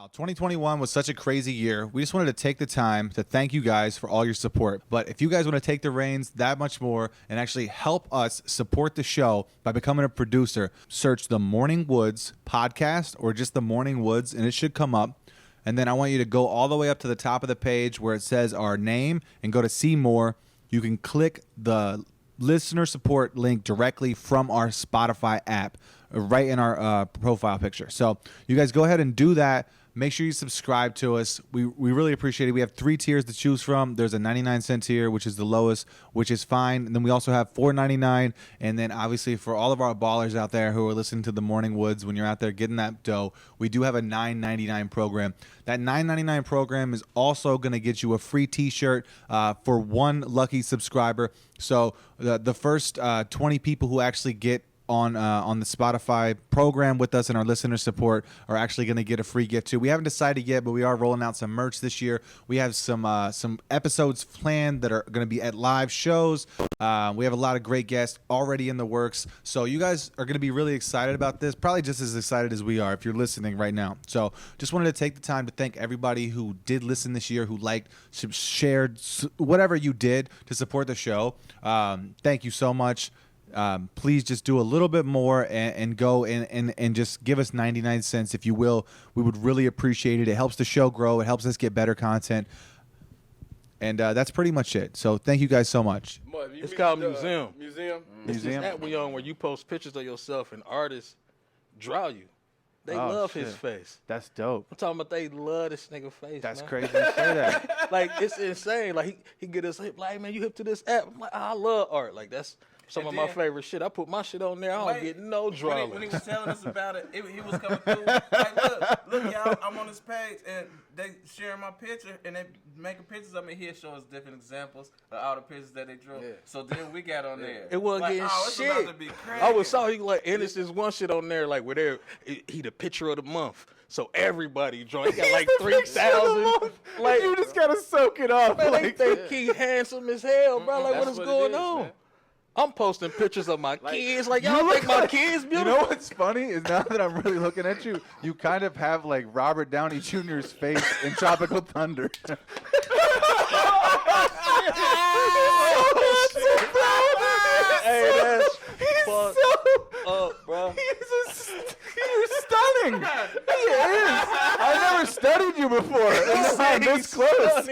Wow, 2021 was such a crazy year. We just wanted to take the time to thank you guys for all your support. But if you guys want to take the reins that much more and actually help us support the show by becoming a producer, search the Morning Woods podcast or just the Morning Woods and it should come up. And then I want you to go all the way up to the top of the page where it says our name and go to see more. You can click the listener support link directly from our Spotify app right in our profile picture. So you guys go ahead and do that. Make sure you subscribe to us. We really appreciate it. We have 3 tiers to choose from. There's a 99-cent tier, which is the lowest, which is fine. And then we also have $4.99. And then obviously for all of our ballers out there who are listening to the Morning Woods, when you're out there getting that dough, we do have a $9.99 program. That $9.99 program is also going to get you a free t-shirt for one lucky subscriber. So the first 20 people who actually get on the Spotify program with us and our listener support are actually going to get a free gift too. We haven't decided yet, but we are rolling out some merch this year. We have some episodes planned that are going to be at live shows. We have a lot of great guests already in the works. So you guys are going to be really excited about this, probably just as excited as we are if you're listening right now. So just wanted to take the time to thank everybody who did listen this year, who liked, shared, whatever you did to support the show. Thank you so much. Please just do a little bit more and go and just give us 99 cents if you will. We would really appreciate it. It helps the show grow. It helps us get better content. And that's pretty much it. So thank you guys so much. It's called Museum. Museum? It's this app we on where you post pictures of yourself and artists draw you. They love his face. That's dope. I'm talking about they love this nigga face. That's man. crazy to say that. Like, it's insane. Like, he get us hip. Like, man, you hip to this app. I'm like, I love art. Like, that's some of my favorite shit. I put my shit on there. I don't get no drama. When he was telling us about it, he was coming through. Like, look, y'all, I'm on this page, and they sharing my picture, and they making pictures of me here, show us different examples of all the pictures that they drew. Yeah. So then we got on there. It wasn't like, getting it's shit. about to be crazy. I saw he like, and it's this one shit on there, like, where he the picture of the month. So everybody joined. He got like 3,000. Like you just gotta soak it up. Man, like, they think he handsome as hell, bro. Like, what is going on? Man. I'm posting pictures of my kids. Like, y'all think my kids beautiful? You know what's funny is now that I'm really looking at you, you kind of have like Robert Downey Jr.'s face in Tropical Thunder. Hey, that's fucked up, bro. You're stunning. He is. I never studied you before. And now I'm this close.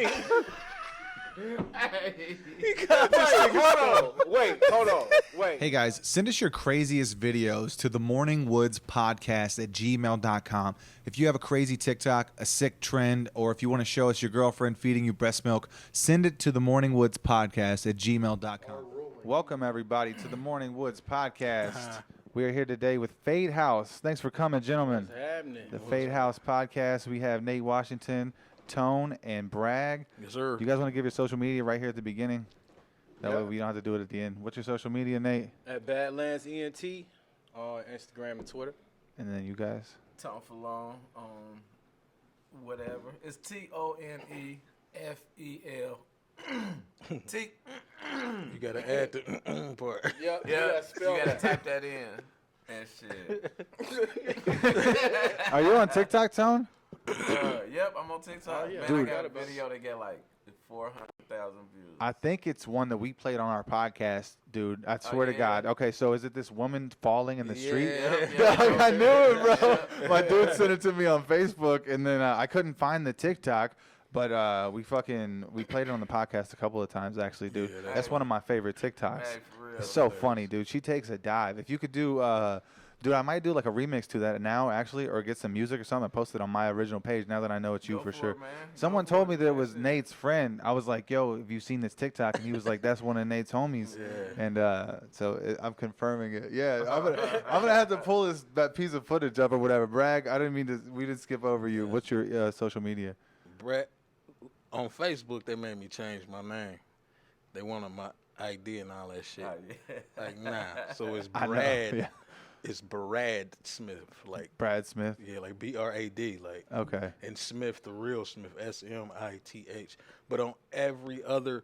Hold on. Wait. Hey guys, send us your craziest videos to the Morning Woods podcast at gmail.com. If you have a crazy TikTok, a sick trend, or if you want to show us your girlfriend feeding you breast milk, send it to the Morning Woods podcast at gmail.com. Welcome everybody to the Morning Woods podcast. We are here today with Fade House. Thanks for coming, gentlemen. What's happening? The Fade House podcast. We have Nate Washington, Tone, and Bragg. Yes, sir. Do you guys want to give your social media right here at the beginning? That way we don't have to do it at the end. What's your social media, Nate? At Badlands ENT on Instagram and Twitter. And then you guys? Tone for long on whatever. It's TONEFEL. T. You gotta add the part. Yep. You gotta type that in and shit. Are you on TikTok, Tone? Yep, I'm on TikTok. Man, Dude. I got a video that get like 400,000 views. I think it's one that we played on our podcast, dude. I swear to God. Okay, so is it this woman falling in the street? Yeah, I knew it, bro. My dude sent it to me on Facebook, and then I couldn't find the TikTok. But we played it on the podcast a couple of times, actually, dude. Yeah, that's one of my favorite TikToks. Hey, for real. It's so funny, dude. She takes a dive. If you could do, dude, I might do like a remix to that now, actually, or get some music or something and post it on my original page now that I know it's you for sure. Someone told me that it was Nate's friend. I was like, yo, have you seen this TikTok? And he was like, that's one of Nate's homies. Yeah. And I'm confirming it. Yeah, I'm gonna have to pull that piece of footage up or whatever. Bragg, I didn't mean to. We didn't skip over you. What's your social media? Brett, on Facebook, they made me change my name. They wanted my ID and all that shit. Oh, yeah. Like, nah. So it's I know, Brad. yeah. It's Brad Smith. Like, Brad Smith. yeah, like BRAD. Like, Okay. and Smith, the real Smith, SMITH. But on every other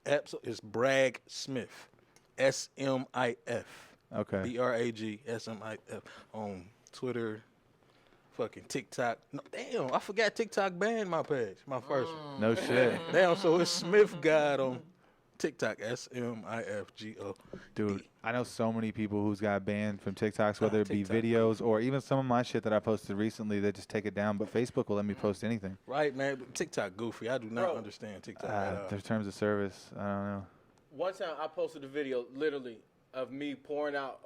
app, so it's Bragg Smith, SMIF. Okay. BRAG SMIF on Twitter, fucking TikTok. No, damn, I forgot TikTok banned my page, my first one. No shit. Damn, so it's Smith God on TikTok, SMIFGO. Dude, I know so many people who's got banned from TikToks, whether it be videos or even some of my shit that I posted recently, they just take it down. But Facebook will let me post anything. Right, man. But TikTok goofy. I do not understand TikTok at all. Their terms of service, I don't know. One time I posted a video literally of me pouring out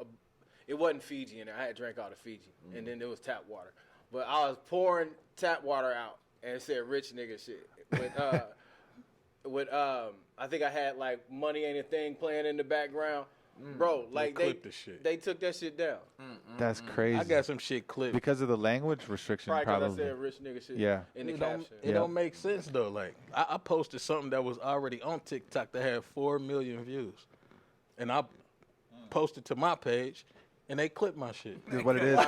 it wasn't Fiji in there. I had drank all the Fiji. And then there was tap water. But I was pouring tap water out and it said rich nigga shit. With I think I had like Money Ain't a Thing playing in the background. Bro, like they took that shit down. That's crazy. I got some shit clipped. Because of the language restriction, Probably because I said rich nigga shit in the caption. It don't make sense though. Like I posted something that was already on TikTok that had 4 million views. And I posted to my page and they clipped my shit. Is what it is.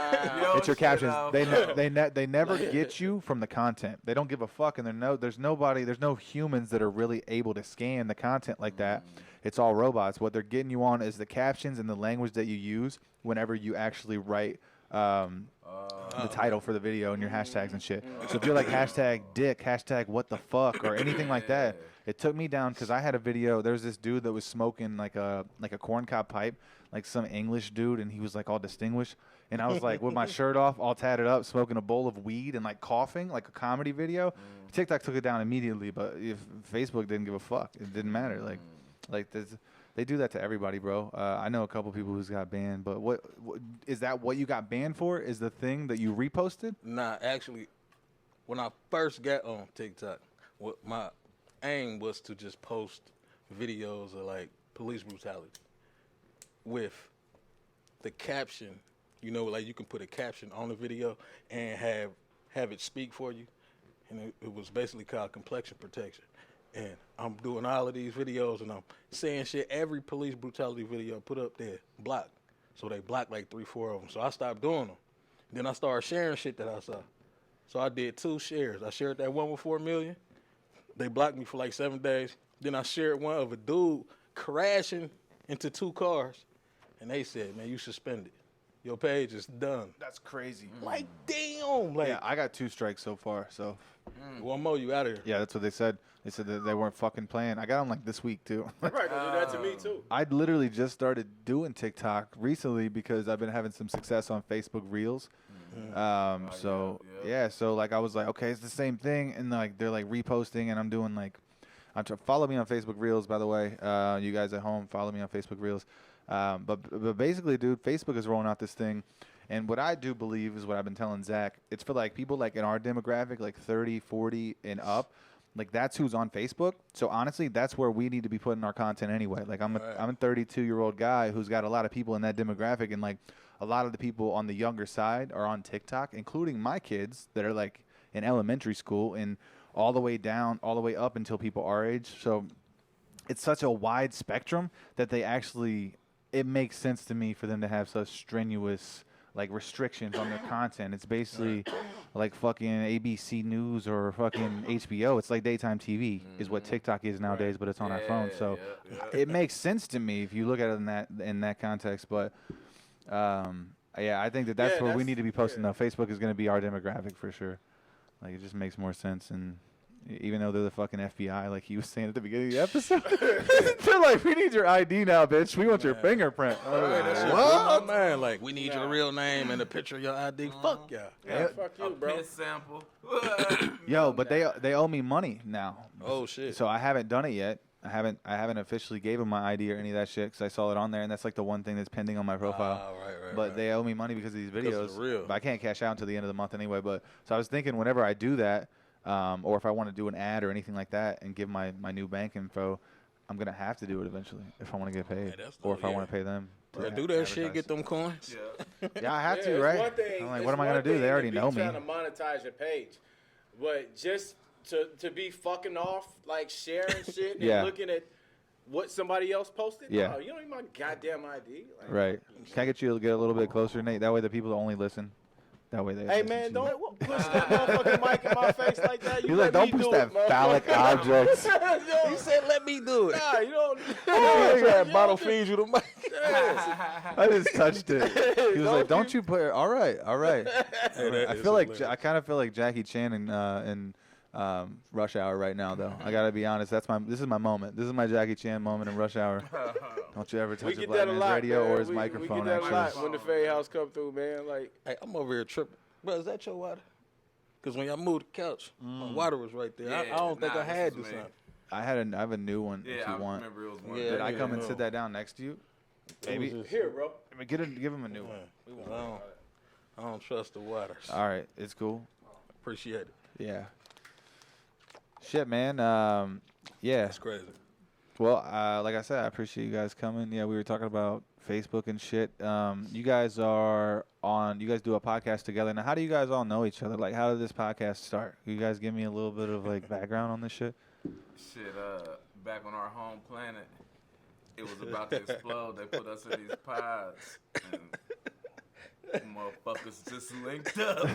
It's your captions. They never get you from the content. They don't give a fuck, and there's no humans that are really able to scan the content like that. It's all robots. What they're getting you on is the captions and the language that you use whenever you actually write the title for the video and your hashtags and shit. So if you're like hashtag dick, hashtag what the fuck, or anything like that, it took me down because I had a video. There was this dude that was smoking like a corncob pipe, like some English dude, and he was like all distinguished. And I was like with my shirt off, all tatted up, smoking a bowl of weed and like coughing, like a comedy video. TikTok took it down immediately, but if Facebook didn't give a fuck, it didn't matter. Like they do that to everybody, bro. I know a couple people who's got banned, but what is that? What you got banned for? Is the thing that you reposted? Nah, actually, when I first got on TikTok, what my aim was to just post videos of like police brutality with the caption. You know, like you can put a caption on the video and have it speak for you, and it was basically called complexion protection. And I'm doing all of these videos, and I'm saying shit. Every police brutality video I put up there, blocked. So they blocked like 3-4 of them. So I stopped doing them. Then I started sharing shit that I saw. So I did 2 shares. I shared that one with 4 million. They blocked me for like 7 days. Then I shared one of a dude crashing into 2 cars. And they said, man, you suspended. Your page is done. That's crazy. Like, damn. Like, Yeah, I got 2 strikes so far, so. One more, you out of here. Yeah, that's what they said. They said that they weren't fucking playing. I got them like this week, too. Right, they do that to me too. I literally just started doing TikTok recently because I've been having some success on Facebook Reels. So like I was like, okay, it's the same thing, and like they're like reposting, and I'm doing like, follow me on Facebook Reels, by the way. You guys at home, follow me on Facebook Reels. But basically, dude, Facebook is rolling out this thing. And what I do believe is what I've been telling Zach. It's for like people like in our demographic, like 30, 40 and up. Like that's who's on Facebook. So honestly, that's where we need to be putting our content anyway. Like I'm a 32-year-old guy who's got a lot of people in that demographic, and like a lot of the people on the younger side are on TikTok, including my kids that are like in elementary school and all the way down, all the way up until people our age. So it's such a wide spectrum that it makes sense to me for them to have such strenuous like restrictions on their content. It's basically like fucking ABC News or fucking HBO. It's like daytime TV is what TikTok is nowadays, but it's on our phone. So it makes sense to me if you look at it in that context. But I think that's where we need to be posting though. Facebook is going to be our demographic for sure. Like it just makes more sense. And even though they're the fucking FBI, like he was saying at the beginning of the episode, they're like, "We need your ID now, bitch. We want your fingerprint." What? Man, like we need your real name and a picture of your ID. Fuck y'all. Yeah, fuck you, bro. Piss sample. Yo, but they owe me money now. Oh shit. So I haven't done it yet. I haven't officially gave them my ID or any of that shit because I saw it on there, and that's like the one thing that's pending on my profile. But they owe me money because of these videos. Real. But I can't cash out until the end of the month anyway. But so I was thinking whenever I do that. Or if I want to do an ad or anything like that and give my new bank info, I'm going to have to do it eventually if I want to get paid. Or if I want to pay them. Do that shit, get them coins. Yeah, I have to, right? I'm like, what am I going to do? They already know me. Trying to monetize your page. But just to be fucking off, like sharing shit and looking at what somebody else posted? Yeah. No, you don't need my goddamn ID. Like, right. Can I get you to get a little bit closer, Nate? That way the people only listen. That way they. Hey man, don't push that motherfucking mic in my face like that. You're like, don't push that phallic object. He said, "Let me do it." Nah, you don't. Bottle feeds you the mic. I just touched it. He was like, "Don't you put it?" All right. Hey, I feel like I kind of feel like Jackie Chan in Rush Hour right now, though. I gotta be honest. This is my moment. This is my Jackie Chan moment in Rush Hour. Don't you ever touch a black man's radio or his microphone. We get that a lot Actually, when the Fade House come through, man. Like, Hey, I'm over here tripping. Bro, is that your water? Because when y'all moved the couch, my water was right there. I don't think I had this one. I have a new one. Yeah, if you I want. remember it was one. Yeah, Did I yeah, come and no. sit that down next to you? Maybe. here, bro. I mean, give him a new one. I don't trust the waters. All right, it's cool. Appreciate it. Yeah. Shit, man. Yeah. That's crazy. Well, like I said, I appreciate you guys coming. Yeah, we were talking about Facebook and shit. You guys do a podcast together. Now, how do you guys all know each other? Like, how did this podcast start? Can you guys give me a little bit of, like, background on this shit? Shit, back on our home planet, it was about to explode. They put us in these pods, and motherfuckers just linked up.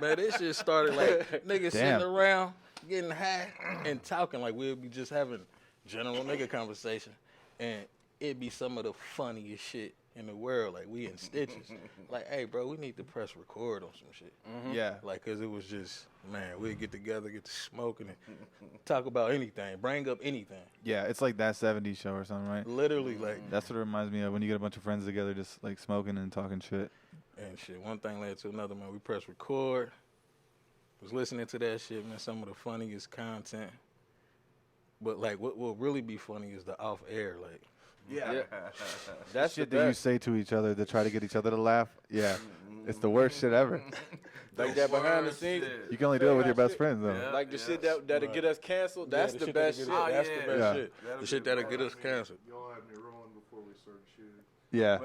Man, this shit started like niggas Damn. sitting around, getting high, and talking like we'd be just having general nigga conversation. And it'd be some of the funniest shit in the world. Like, we in stitches. Like, hey, bro, we need to press record on some shit. Yeah. Like, because it was just, man, we'd get together, get to smoking, and talk about anything, bring up anything. Yeah, it's like that 70s show or something, right? Literally, like, That's what it reminds me of when you get a bunch of friends together just, like, smoking and talking shit. and shit. One thing led to another, man. We pressed record. Was listening to that shit, man. Some of the funniest content. But, like, what will really be funny is the off air, like. Yeah. That's Shit the that you best. say to each other to try to get each other to laugh. Yeah. It's the worst shit ever. Like that behind the Worst scenes. shit. You can only do it with your best friends, though. Yeah. Like the shit that'll get us canceled. Yeah, That's the shit best that'll shit. get us- That's yeah. the best Yeah. shit. That'll The shit be that'll right. get us canceled. Y'all had me rolling before we started shooting. Yeah.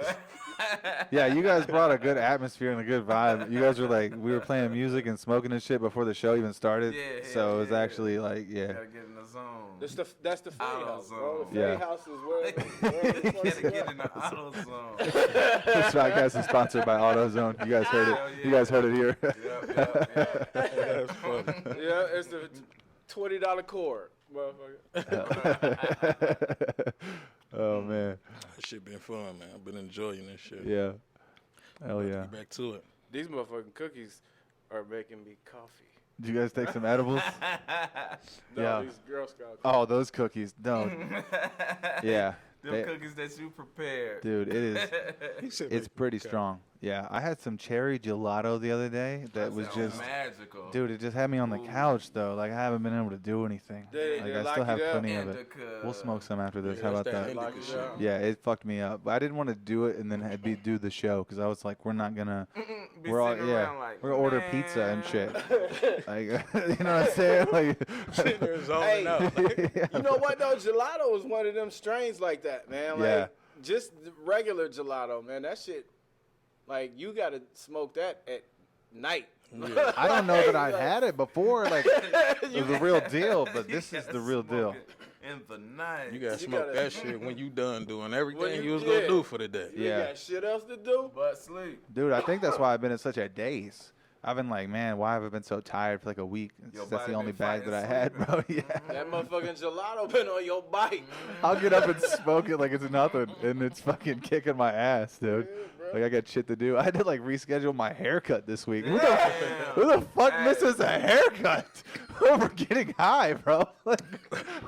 Yeah, you guys brought a good atmosphere and a good vibe. You guys were like, we were playing music and smoking and shit before the show even started. Yeah, so it was yeah, actually like, yeah. Gotta get in the zone. That's the Fade Auto House, bro. The zone. Yeah. Fade House is where the Gotta fuck get in the auto zone. This podcast is sponsored by AutoZone. You guys heard it. Hell You guys heard it here. Yep. That's funny. Yeah, it's the $20 cord, motherfucker. Oh man. That shit been fun, man. I've been enjoying this shit. Yeah. Hell yeah. Get back to it. These motherfucking cookies are making me coffee. Did you guys take some edibles? No, Yeah. these Girl Scout cookies. Oh, those cookies. No. Yeah. Them They- cookies that you prepared. Dude, it is. He said It's make pretty me strong. Yeah, I had some cherry gelato the other day that was sounds just, magical. dude, it just had me on the Ooh. couch though. Like I haven't been able to do anything. They Like I lock still have you up. plenty of it. Indica. We'll smoke some after this. Yeah, How about that's that? that Lock indica it up. shit. Yeah, it fucked me up. But I didn't want to do it and then be do the show because I was like, we're not gonna. Be We're all sitting yeah. around like, We're gonna order pizza and "Man." shit. Like you know what I'm saying? Like Sitting there zoning Hey, out. you know what though? Gelato is one of them strains like that, man. Like Yeah. just the regular gelato, man. That shit, like you gotta smoke that at night. I don't know that I've Like, had it before. Like it was the real deal, but this is the real deal. In the night. You gotta You smoke gotta- that shit when you done doing everything When you- you was yeah. gonna do for the day. You Yeah. got shit else to do. But sleep. Dude, I think that's why I've been in such a daze. I've been like, man, why have I been so tired for like a week? Your That's the body only been bag that I had, fighting bro. Yeah. That motherfucking gelato been on your bite. I'll get up and smoke it like it's nothing, and it's fucking kicking my ass, dude. bro. Like I got shit to do. I had to like reschedule my haircut this week. Who Damn. the fuck Hey. misses a haircut over getting high, bro? Like,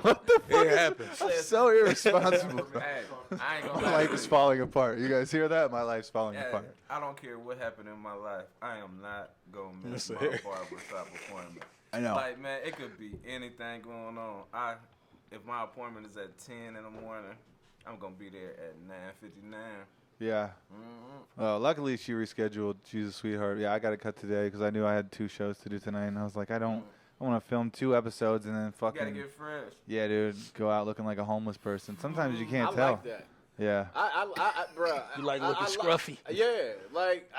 what the fuck? It is- happens. I'm so irresponsible. Hey, I ain't gonna My lie. life is falling apart. You guys hear that? My life's falling Hey, apart. I don't care what happened in my life. I am not gonna miss Yes, my sir. barbershop appointment. I know. Like, man, it could be anything going on. If my appointment is at 10 in the morning, I'm gonna be there at 9:59. Yeah. Luckily, she rescheduled. She's a sweetheart. Yeah, I got to cut today because I knew I had 2 shows to do tonight, and I was like, I want to film 2 episodes and then You gotta fucking get fresh. yeah, dude, go out looking like a homeless person. Sometimes you can't I tell. like that. Yeah. Bruh. You like I- looking I scruffy? Yeah, like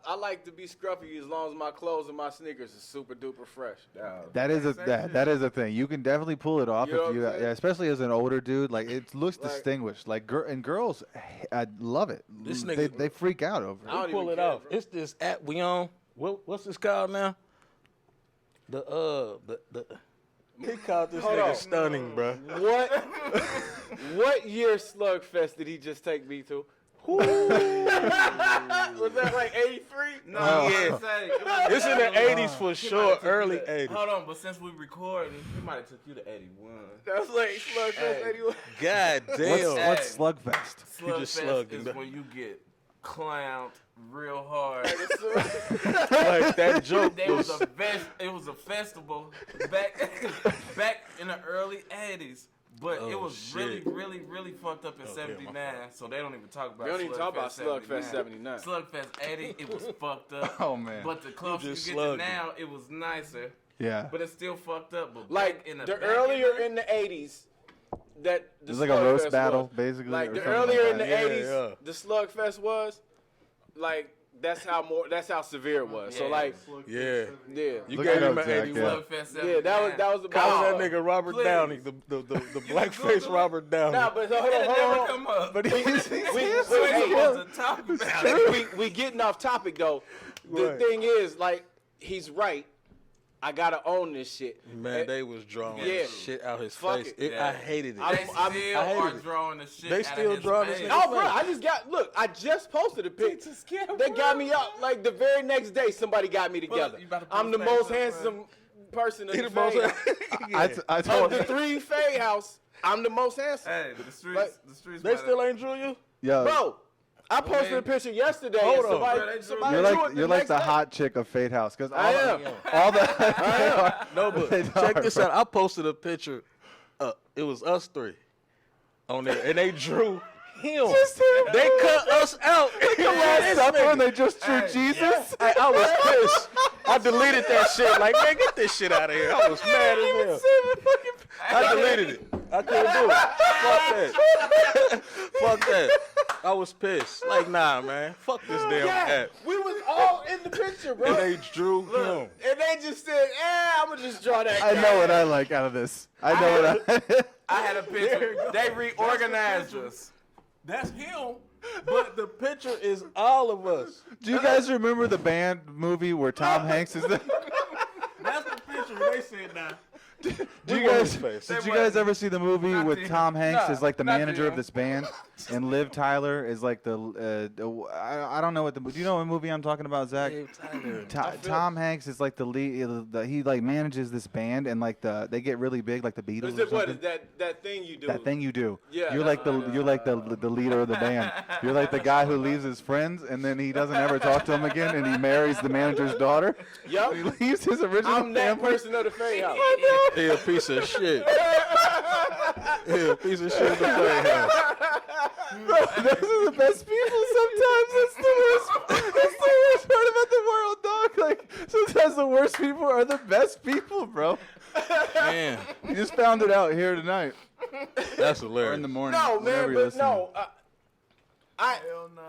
I like to be scruffy as long as my clothes and my sneakers is super duper fresh. That is a Same shit. that is a thing. You can definitely pull it off You know if you, what I'm saying? yeah, especially as an older dude. Like it looks Like- distinguished. Like and girls, I love it. This they nigga- they freak out over I it. don't Pull even it care, off. bro. It's this app we on. What's this called now? The He called this Hold nigga on. stunning, bro. What year Slugfest did he just take me to? Was that like 83? No, Yeah. yeah. It's in the 80s for He sure, might have took early you to- 80s. Hold on, but since we recording, he might have took you to 81. That's like Slugfest Hey. 81. God What's, damn. what's Slugfest? You just Slugfest slugged is him. when you get clowned real hard. Like that joke There was was. it was a festival back in the early 80s. But Oh, it was shit. really fucked up in yeah, 79, my so they don't even talk about We don't even talk about Slugfest Slugfest 79. Slugfest 80, it was fucked up. Oh, man. But the closer you just get to slugged now, it was nicer. Yeah. But it's still fucked up. But Like back in the back earlier the- in the 80s, that the It's like a roast Slugfest battle, was. basically. Like or the something earlier like in the that. 80s, yeah. the Slugfest was like that's how severe it was. So Yeah. like Yeah. yeah. You Look gave it him up, an Zach, 81. yeah. Slugfest 79. Yeah, that was the Calling bomb. that nigga Robert Please. Downey, the blackface Google Robert Downey. Nah, but hold It'll on, never hold on. come up. But he's We We're hey, supposed to talk about it. we getting off topic though. The Right. thing is, like, he's right. I gotta own this shit. Man, they was drawing Yeah. shit out his Fuck face. it. Yeah. I hated it. They I'm- still I are hated it. drawing the shit They out still of his drawing this face. nigga Oh, bro, I just got look. I just posted a pic. They got me up like the very next day. Somebody got me together. you about to I'm the post most that, handsome person in He the the most- Fade House. I Of told the 3 Fade House, I'm the most handsome. Hey, the streets, Like, the streets. They might still have- ain't drew you? yo, Bro, I posted a picture yesterday. Hold and on. somebody, Bro, they drew- somebody you're drew like it you're like next the day. hot chick of Fade House because I am. all the No, but They check are, this bro. out. I posted a picture. It was us 3 on there, and they drew him. They cut us out. the Last Supper and they just drew Hey, Jesus. I was pissed. I deleted that shit. Like, man, get this shit out of here. I was mad as hell. I deleted it. I couldn't do it. Fuck that. Fuck that. I was pissed. Like, nah, man. Fuck this damn Yeah, app. we was all in the picture, bro. And they drew him. And they just said, I'm going to just draw that I guy. know what I like out of this. I know what I. I had a picture. They reorganized us. That's him. But the picture is all of us. Do you guys remember the band movie where Tom Hanks is the? That's the picture they said now. Did We you want guys, his face. did you guys ever see the movie Not with the- Tom Hanks nah, as like the not manager the- of this band, and Liv Tyler is like I don't know what the. Do you know what movie I'm talking about, Zach? Tom Hanks is like the lead. He like manages this band, and like they get really big, like the Beatles. Is or it what something. is that thing you do? That thing you do. Yeah, You're like the leader of the band. You're like the guy who leaves his friends and then he doesn't ever talk to them again and he marries the manager's daughter. Yup. He leaves his original I'm that family. person of the Fade House. He a piece of shit. He a piece of shit to play house. Bro, those are the best people sometimes. That's the worst. That's the worst part about the world, dog. Like sometimes the worst people are the best people, bro. Man, You just found it out here tonight. that's Or hilarious. in the morning. No, whenever man, you're but listening. no. I, Hell no.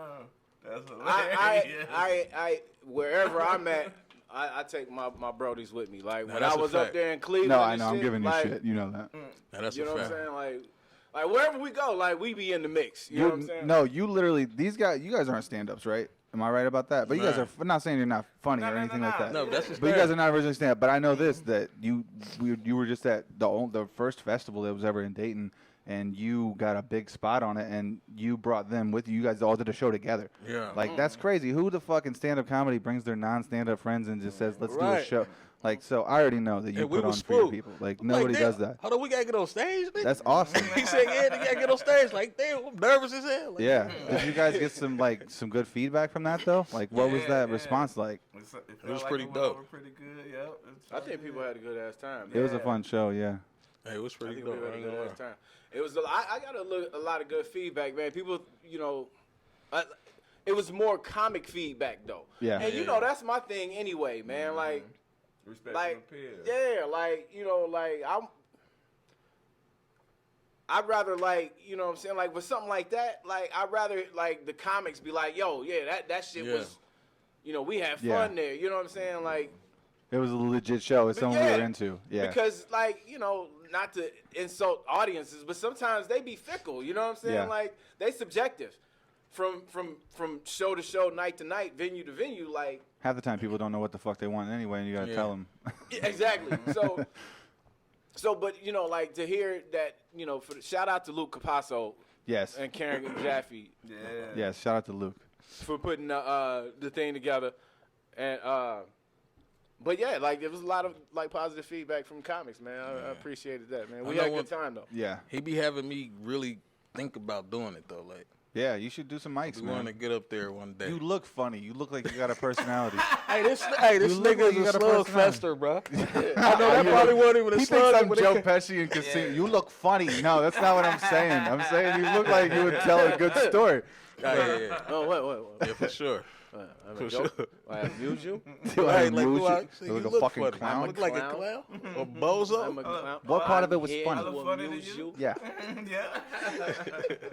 That's hilarious. I, wherever I'm at, I take my brodies with me. Like when that's I a was up fact. there in Cleveland. No, I and know. I'm shit, giving you like, shit. You know that. Now, that's You a know what I'm fact. saying? Like wherever we go, like we be in the mix. You know what I'm saying? No, you literally. These guys. You guys aren't stand-ups, right? Am I right about that? But you guys Nah. are. I'm not saying you're not funny No, or no, anything no, like no. that. No, that's his But you guys are not originally stand-up. But I know this that you were just at the first festival that was ever in Dayton, and you got a big spot on it, and you brought them with you. You guys all did a show together. Yeah. Like that's crazy. Who the fuck in stand-up comedy brings their non-stand-up friends and just says, "Let's do a Right. show"? Like so, I already know that you And we put on was for your spooked. people. Like I'm nobody damn, does that. Hold on, we gotta get on stage, nigga. That's awesome. He said, yeah, they gotta get on stage. Like, damn, I'm nervous as hell. Like, Yeah. Did you guys get some good feedback from that though? Like, what was Yeah, that yeah. response like? It was like pretty it went dope. over pretty good. Yep. I think people had a good ass time. It was a Yeah. fun show. Yeah. Hey, it was I pretty think dope. we I had a ain't good gonna ass lie. time. It was. I got a lot of good feedback, man. People, it was more comic feedback though. Yeah. And you know that's my thing anyway, man. Like. Respect Like, for the peers. yeah, like, like I'd rather like, you know what I'm saying? Like with something like that, like I'd rather like the comics be like, yo, yeah, that shit Yeah. was, we had fun Yeah. there. You know what I'm saying? Like, It was a legit show. It's something we yeah, were into. Yeah. because like, not to insult audiences, but sometimes they be fickle. You know what I'm saying? Yeah. Like they subjective. From show to show, night to night, venue to venue, like Half the time people don't know what the fuck they want anyway, and you gotta Yeah. tell them. exactly. So So, but you know, like to hear that, you know, shout out to Luke Capasso Yes. and Karen Jaffe Yeah. Yes. Shout out to Luke. for putting the thing together, and but yeah, like there was a lot of like positive feedback from comics, man. I appreciated that, man. We I had a know good time though. Yeah. He be having me really think about doing it though. Like Yeah. You should do some mics, we want to man. get up there one day. You look funny. You look like you got a personality. This You look like nigga's you a got a slug personality. fester, bro. I know that probably wasn't even a He slug. thinks I'm but Joe Pesci in Casino. You look funny. No, that's not what I'm saying. I'm saying you look like you would tell a good story. Yeah. Oh, what? Yeah, for sure. For sure. I amuse you. Right, like, Amuse do I, you? see, You you look a look fucking funny. clown. I look like a Clown. clown or bozo. I'm a clown. What part of it was I'm funny? here I look to funny to amuse you? Yeah. Yeah.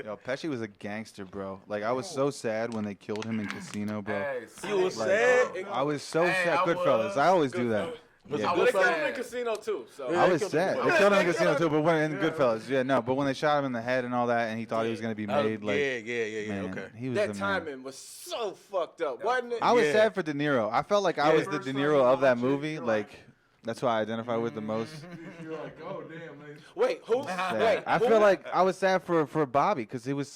Yo, Pesci was a gangster, bro. Like, I was so sad when they killed him in Casino, bro. Hey, You was Like, sad? I was so Hey, sad. I Goodfellas. was. I always do that. Was Yeah. it They killed him Goodfellas? in Casino too. So Yeah. I they was killed sad. him. They killed him in Casino too, but when in Goodfellas, yeah, no. But when they shot him in the head and all that, and he thought he was gonna be made, like, yeah. man, Okay. he was that the man. timing was so fucked up, wasn't it? I was Yeah. sad for De Niro. I felt like I was the First De time Niro you of that watch it, movie. you're Like, that's who I identify with the most. You're like, oh damn, man. Wait, who? Sad. Wait, I who? feel like I was sad for Bobby because he was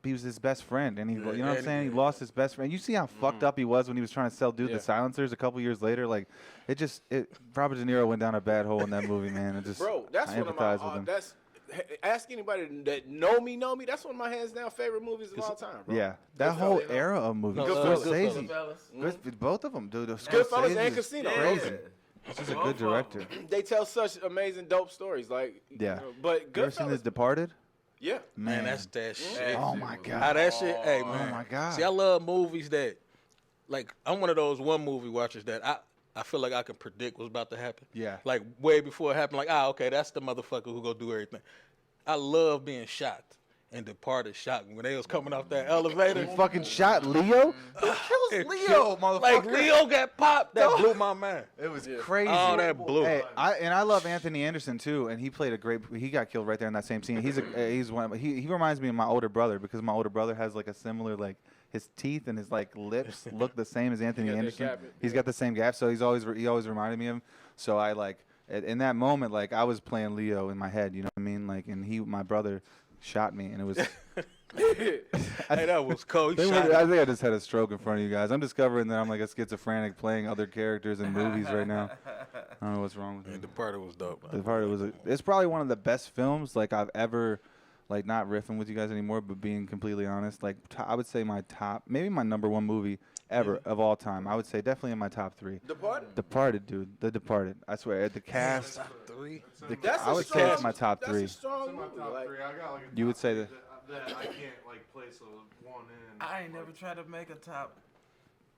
his best friend, and he, you know what I'm and- saying? He lost his best friend. You see how fucked up he was when he was trying to sell Dude Yeah. the Silencers a couple years later. Like, Robert De Niro went down a bad hole in that movie, man. It just, Bro, that's I one of my. empathize with him. That's ask anybody that know me. That's one of my hands down favorite movies of all time, bro. Yeah, that whole era of movies. No, Scorsese. Goodfellas. Both of them, dude. Goodfellas and is Casino. Crazy. He's a Both good of 'em. director. They tell such amazing, dope stories. Like, Yeah. you know, but You ever seen Goodfellas, The Departed? yeah. Man, that's that shit. Oh my god. How that shit, hey man. my God. See, I love movies that, like, I'm one of those one movie watchers that I feel like I can predict what's about to happen. Yeah. Like way before it happened. Like, okay, that's the motherfucker who gonna do everything. I love being shocked, and Departed shocked me when they was coming off that elevator. He fucking shot Leo. Who kills Leo, motherfucker? Like Leo got popped. That blew my mind. It was crazy. Oh, that blew. Hey, I love Anthony Anderson too, and he played a great. He got killed right there in that same scene. He's one. He reminds me of my older brother because my older brother has like a similar like his teeth and his like lips look the same as Anthony got that Anderson. gap, He's got the same gap, so he always reminded me of him. So I like in that moment like I was playing Leo in my head. You know what I mean? Like and my brother shot me, and it was. Hey, that was cold. He I shot think I just had a stroke in front of you guys. I'm discovering that I'm like a schizophrenic playing other characters in movies right now. I don't know what's wrong with me. And Departed was dope. The part it's probably one of the best films like I've ever like not riffing with you guys anymore, but being completely honest, like I would say maybe my number one movie ever of all time. I would say definitely in my top 3. Departed. Dude. The Departed. I swear, the cast. Three. That's I a would say strong, it's my top that's 3. a strong It's in my movie. top Like, 3. I got like a You would top say three that- that I can't like place a one in. I ain't never tried to make a top.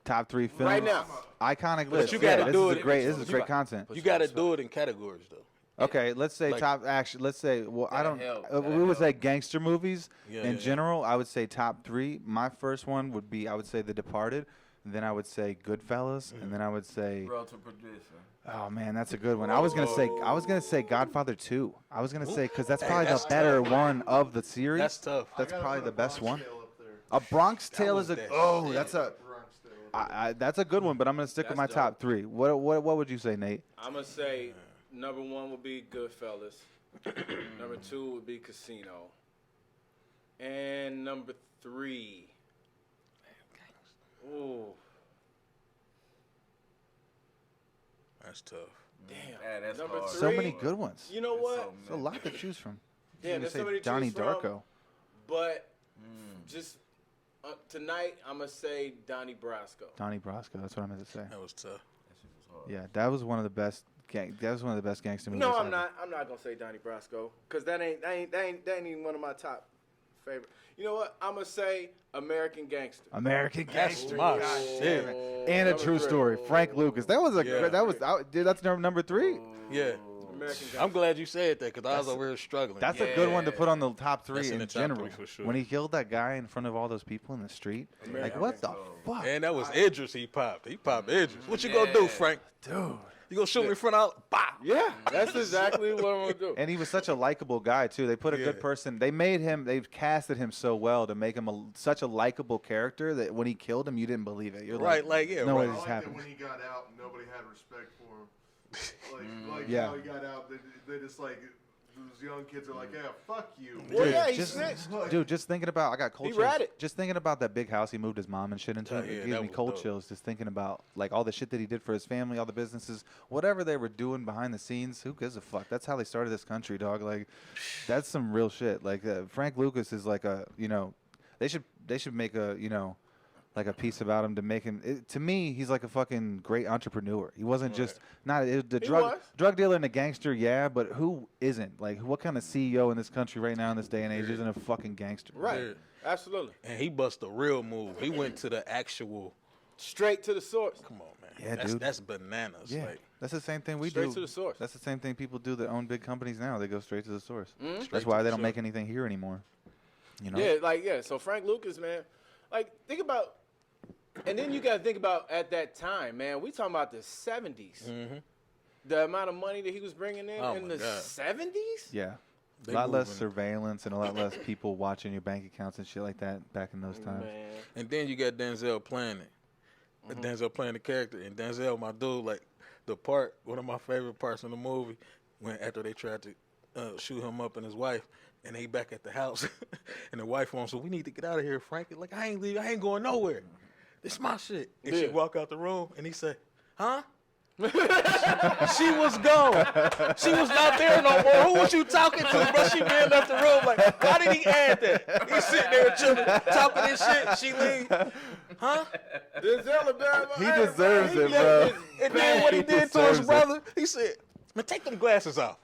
Top 3 films. right now. Iconic list. you gotta this do is it. This is great content. You got to do it in categories though. Okay, let's say Like- top action. Let's say, well, I That'll don't. help. We That'll would say help. gangster movies Yeah, in yeah. general. I would say top 3. My first one would be I would say The Departed. Then I would say Goodfellas, and then I would say, Road to Perdition. oh man, that's a good one. I was gonna say Godfather 2. I was gonna say because that's probably the better one of the series. That's tough. That's probably the best one. Scale up there. A Bronx Tale is a that that's a Bronx Tale. that's a good one. But I'm gonna stick with my That's top 3. What would you say, Nate? I'm gonna say number 1 would be Goodfellas. Number 2 would be Casino. And number 3. Ooh, That's tough. damn. Yeah, that's Number hard. So Three. many good ones. You know That's what? so There's a lot to choose from. Yeah, You there's say so many to Donnie choose from. Darko. But just tonight, I'm gonna say Donnie Brasco. Donnie Brasco. That's what I meant to say. That was tough. That shit was hard. Yeah, that was one of the best. That was one of the best gangster movies. No, I'm ever. not. I'm not gonna say Donnie Brasco because that ain't even one of my top favorite. You know what? I'm gonna say American Gangster. American That's Gangster. my God shit. damn it. And a Number true 3. story. Frank Lucas. That was a Yeah. great. That was dude. That's number 3. Yeah. American Gangster. I'm glad you said that because I was over here struggling. That's a good one to put on the top 3 That's in in the top general. 3 for sure. When he killed that guy in front of all those people in the street, like what the fuck, And that was Idris he popped. He popped Idris. What you gonna do, Frank? dude? You gonna shoot me in front of bah! Yeah, that's exactly what I'm gonna do. And he was such a likable guy too. They put a good Yeah. person. They made him. They've casted him so well to make him such a likable character that when he killed him, you didn't believe it. You're Right, like, yeah, no way right. this I like happened. that when he got out, nobody had respect for him. like Yeah. how he got out. They just like those young kids are like, yeah, fuck you. Well, Dude, yeah, he just- snitched. Dude, just thinking about, I got cold He chills. ratted. Just thinking about that big house he moved his mom and shit into. Yeah, It gives that me was cold dope. chills just thinking about like all the shit that he did for his family, all the businesses, whatever they were doing behind the scenes. Who gives a fuck? That's how they started this country, dog. Like, that's some real shit. Like Frank Lucas is like a, they should make a, like a piece about him to make him. To me, he's like a fucking great entrepreneur. He wasn't just not the drug dealer and the gangster, yeah. But who isn't? Like, what kind of CEO in this country right now in this day and age isn't a fucking gangster? Right. Yeah. Absolutely. And he bust a real move. He went to the actual. Straight to the source. Come on, man. Yeah, that's, dude. That's bananas. Yeah, Like, that's the same thing we Straight do. to the source. That's the same thing people do that own big companies now. They go straight to the source. Straight That's to why the they don't source. make anything here anymore. Yeah, so Frank Lucas, man, like think about, and then you got to think about at that time, man. We talking about the '70s. The amount of money that he was bringing in Oh in my the God. '70s. Yeah. They A lot less moving. surveillance and a lot less people watching your bank accounts and shit like that back in those times. Man. and then you got Denzel playing it. Denzel playing the character, and Denzel, my dude, like one of my favorite parts in the movie, when after they tried to shoot him up and his wife, and they back at the house, and the wife wants, so we need to get out of here, Frank. Like I ain't leaving, I ain't going nowhere. This my shit. And she Yeah. walk out the room, and he said, huh? She was gone. She was not there no more. Who was you talking to, bro? She been left the room. Like, why did he add that? He's sitting there chilling, talking this shit. She leave. Huh? Denzel, He deserves it, bro. And then what he He did to deserves his it. brother, he said, man, take them glasses off.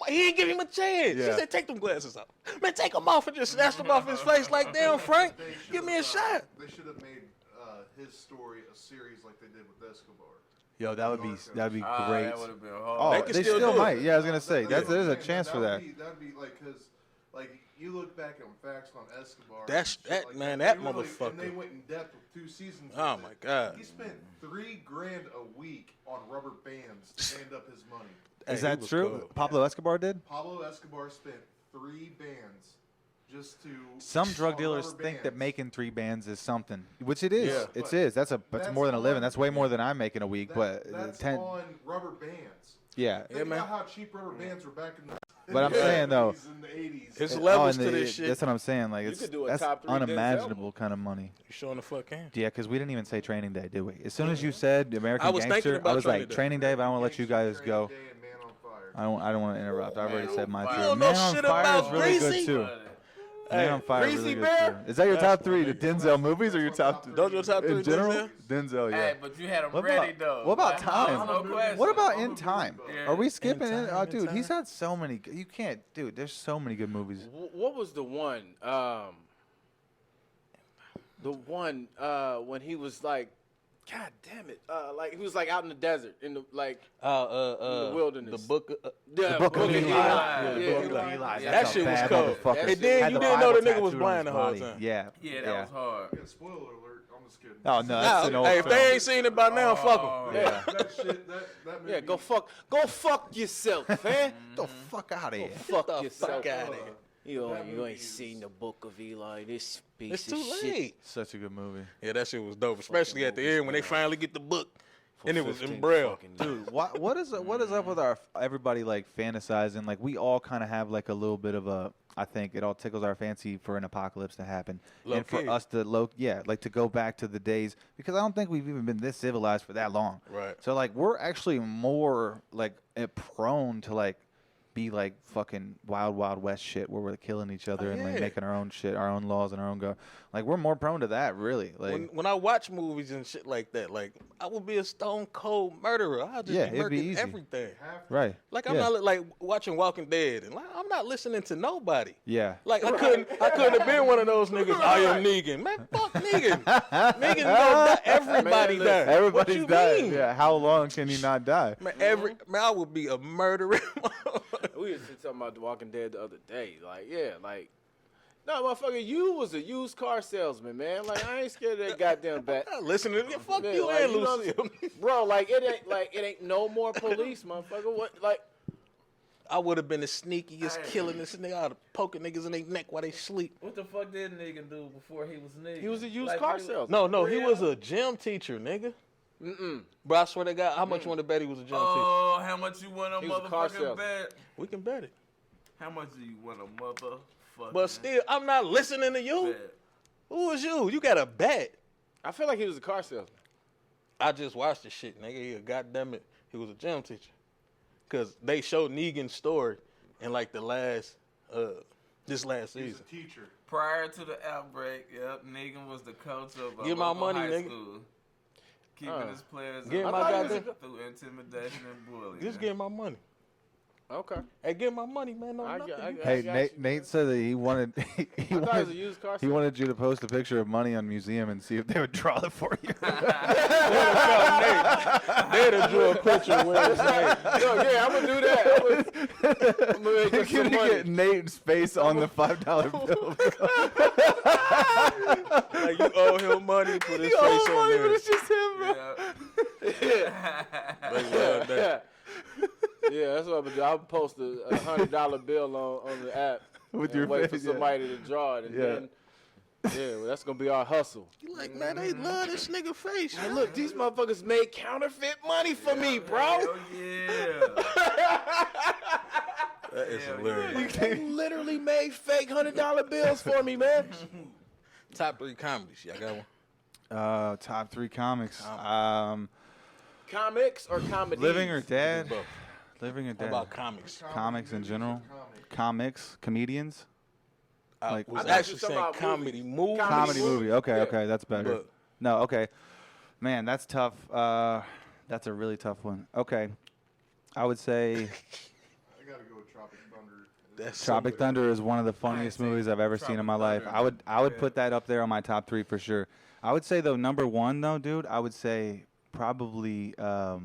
He didn't give him a chance. Yeah. He said, take them glasses off. Man, take them off and just snatch them off his face like, damn, Frank, They give me a should've, shot. They should have made his story a series like they did with Escobar. Yo, that'd be great. That would have been hard. Oh, They can they still still do it. might. Yeah, I was gonna say That's there's a what I'm chance saying. for that. That'd be like, cause like you look back on facts on Escobar. That's- and shit that- like man, they that really- motherfucker. And they went in depth with 2 seasons. Oh, with my it. God. He spent $3,000 a week on rubber bands to stand up his money. Is Hey, he that was true? cool. Pablo Escobar did. Pablo Escobar spent 3 bands just to. Some drug on dealers rubber think that bands. making 3 bands is something, which it is. Yeah. It But is. That's that's more than a living. on- That's way more than I'm making a week. But That's 10. on rubber bands. Yeah. Think man. about how cheap rubber bands were back in the. But I'm saying, though, 70s and the 80s. His Oh, levels and to this shit. That's what I'm saying. Like could do a that's top 3 Denzel unimaginable kind of money. You showing the fuck can. Yeah, because we didn't even say Training Day, did we? As soon as you said American I was thinking Gangster, about I was Training like Day. Training Day, but I want to let you guys Gangster, go. Training Day, and Man on Fire. I don't want to interrupt. I've already said my You three. don't know Man on shit Fire about is really Greasy? good too. Man on Fire is Greasy really good Bear? too. Is that your top 3? The Denzel movies or your top? Those your top 3, In general, Denzel? Denzel, yeah. Hey, but you had him What ready about- though. what about Like, Time? No question. What about In Time? Yeah. Are we skipping In it? Time, Oh, In dude, he's Time. had so many. You can't, dude. There's so many good movies. What was the one? When he was like, God damn it! Like he was like out in the desert, in the like the wilderness. The book. The Book of Eli. Yeah, The yeah, Book of Eli. Eli. Yeah. That's That a shit was bad cold. motherfucker. And then Had you the didn't know the Bible nigga was tattooed on blind his the whole body. time. Yeah. Yeah, that was hard. Yeah, spoiler alert. I'm just kidding. Oh no, that's an Nah, old hey, if film. they ain't seen it by now, fuck them. Yeah, That shit. That movie. yeah. Go fuck yourself, man. Get the fuck out of here. Fuck the yourself. fuck outta here. You That movie ain't is- seen the Book of Eli. This piece It's of too shit. late. Such a good movie. Yeah, that shit was dope, especially at the end when they finally get the book and it was in 15 braille. fucking years. Dude, what is up with our everybody like fantasizing? Like we all kind of have like a little bit of a. I think it all tickles our fancy for an apocalypse to happen, and for Low-key. us to like to go back to the days because I don't think we've even been this civilized for that long. Right. So like we're actually more like prone to like be like fucking wild west shit where we're killing each other and like yeah. making our own shit, our own laws and our own like we're more prone to that really. Like When I watch movies and shit like that, like I would be a stone cold murderer. I'd just Yeah, be it'd be murking easy. everything. right. Like I'm yeah. not like watching Walking Dead, and like, I'm not listening to nobody. Yeah. Like I couldn't have been one of those niggas. I am Negan, man. Fuck Negan. Negan gonna die. Everybody Man, die. Everybody's what you dying. mean? Yeah. How long can he not die? Man, I would be a murderer. We was just talking about The Walking Dead the other day. Like, yeah, like, no, motherfucker, you was a used car salesman, man. Like, I ain't scared of that goddamn bat. I'm not listening to you. Fuck Man, you like, and you know- Lucille. Bro, like, it ain't no more police, motherfucker. What, like, I would have been the sneakiest killing this nigga. I'd have poking niggas in their neck while they sleep. What the fuck did nigga do before he was nigga? he was a used Like, car what he- salesman. No, he Real? was a gym teacher, nigga. Bro, I swear to God, how much you want to bet he was a gym teacher? Oh, how much you want a He was a car motherfucking salesman. bet? We can bet it. How much do you want a motherfucking But still, I'm not listening to you. bet? Who is you? You got to bet. I feel like he was a car salesman. I just watched the shit, nigga. Yeah, goddamn it, he was a gym teacher. Cause they showed Negan's story in like the last, this last He's season. a teacher. Prior to the outbreak, yep, Negan was the coach of a Get my local money, high nigga. school, keeping his players Get in my line goddamn- through intimidation and bullying. Just get my money. Okay. Hey, get my money, man. No, I nothing. got- I got- Hey, got Nate. you, Nate man. said that he wanted. He I thought it was a wanted. used car He salesman. wanted you to post a picture of money on Museum and see if they would draw it for you. They done drew a picture where it's like, Yo, yeah, I'm gonna do that. I'm gonna make You're us some gonna money. get Nate's face on the $5 bill. like you owe him money, put his face on there. just him, bro. Like, well, that- Yeah, that's what I'm gonna do. I'll post a $100 bill on the app With and your wait face, for yeah. somebody to draw it, and Yeah. then well, that's gonna be our hustle. You like, man, they love this nigga face. Hey, look, these motherfuckers made counterfeit money for me, bro. Hell yeah. That is Hell hilarious. They literally made fake $100 bills for me, man. Top 3 comedies. Y'all got one? Top 3 comics. Comics or comedies? Living or Dead? Both. Living or How Dead? about comics? Comics in general? Comics? Comedians? I Like- was I thought you actually were talking saying about comedy movies. movie. Comedy movie? movie. Okay, Yeah. okay, that's better. But- No, okay. Man, that's tough. That's a really tough one. Okay. I would say I gotta go with Tropic Thunder. That's Tropic so- Thunder is one of the funniest seen movies I've ever seen in my life. Tropic Thunder. I would Yeah. put that up there on my top 3 for sure. I would say though number 1 though, dude, I would say probably oh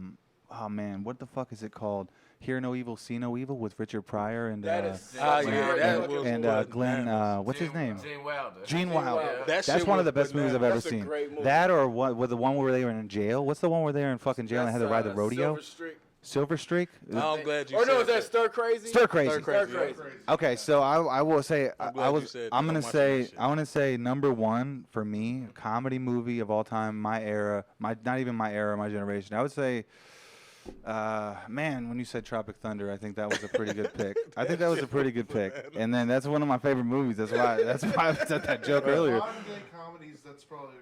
man, what the fuck is it called? Hear No Evil, See No Evil with Richard Pryor and That is Ah, such a yeah, great that movie. was and what Glenn bananas. what's his name? Gene Wilder. Gene Wilder. Wilder. That That's shit one of was the best movies I've ever That's a seen. great movie. That or what with the one where they were in jail? What's the one where they were in fucking jail and That's, had to ride the rodeo? Silver Streak. Silver Streak? I'm glad you Or said no, is that Stir Crazy? Stir Crazy. Stir Crazy. Stir Crazy. Crazy. Okay, so I will say I'm I glad you was said I'm that. gonna I'm watching say that shit. I want to say number 1 for me, comedy movie of all time, my era, my not even my era, my generation. I would say, man, when you said Tropic Thunder, I think that was a pretty good pick. I think that was a pretty good pick, and then that's one of my favorite movies. That's why I said that joke earlier. Modern day comedies, that's probably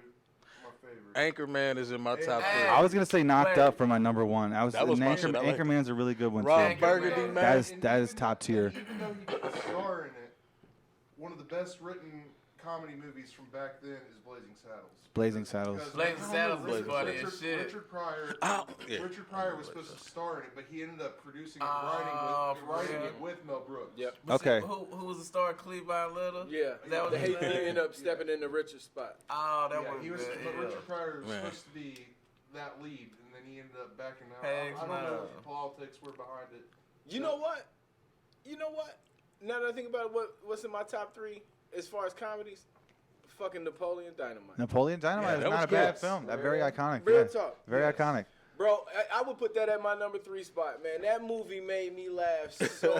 my favorite. Anchorman is in my top 3. Hey. I was gonna say Knocked Wait. Up for my number 1. That was my shit. I like Anchorman's a really good one Rob too. Burgundy, man. That is top tier. And even though he didn't star in it, one of the best written comedy movies from back then is Blazing Saddles. Blazing Saddles. Because Blazing I don't Saddles know, was funny as shit. Richard Pryor. Oh, yeah. Richard Pryor was supposed to star in it, but he ended up producing and Oh, writing for it with Mel Brooks. Yep. But see, Okay. who was the star? Cleavon Little. Yeah. That was he his name? ended up stepping in the Richard spot. Oh, that Yeah, would he have was, been. but Richard Pryor was Man. supposed to be that lead, and then he ended up backing out. Heck I don't know no. if the politics were behind it. You know what? You know what? Now that I think about it, what's in my top 3 as far as comedies? Fucking Napoleon Dynamite. Napoleon Yeah, Dynamite that is not was a bad good. film. That very iconic. Real yeah. talk. Very Yes. iconic. Bro, I would put that at my number 3 spot, man. That movie made me laugh so.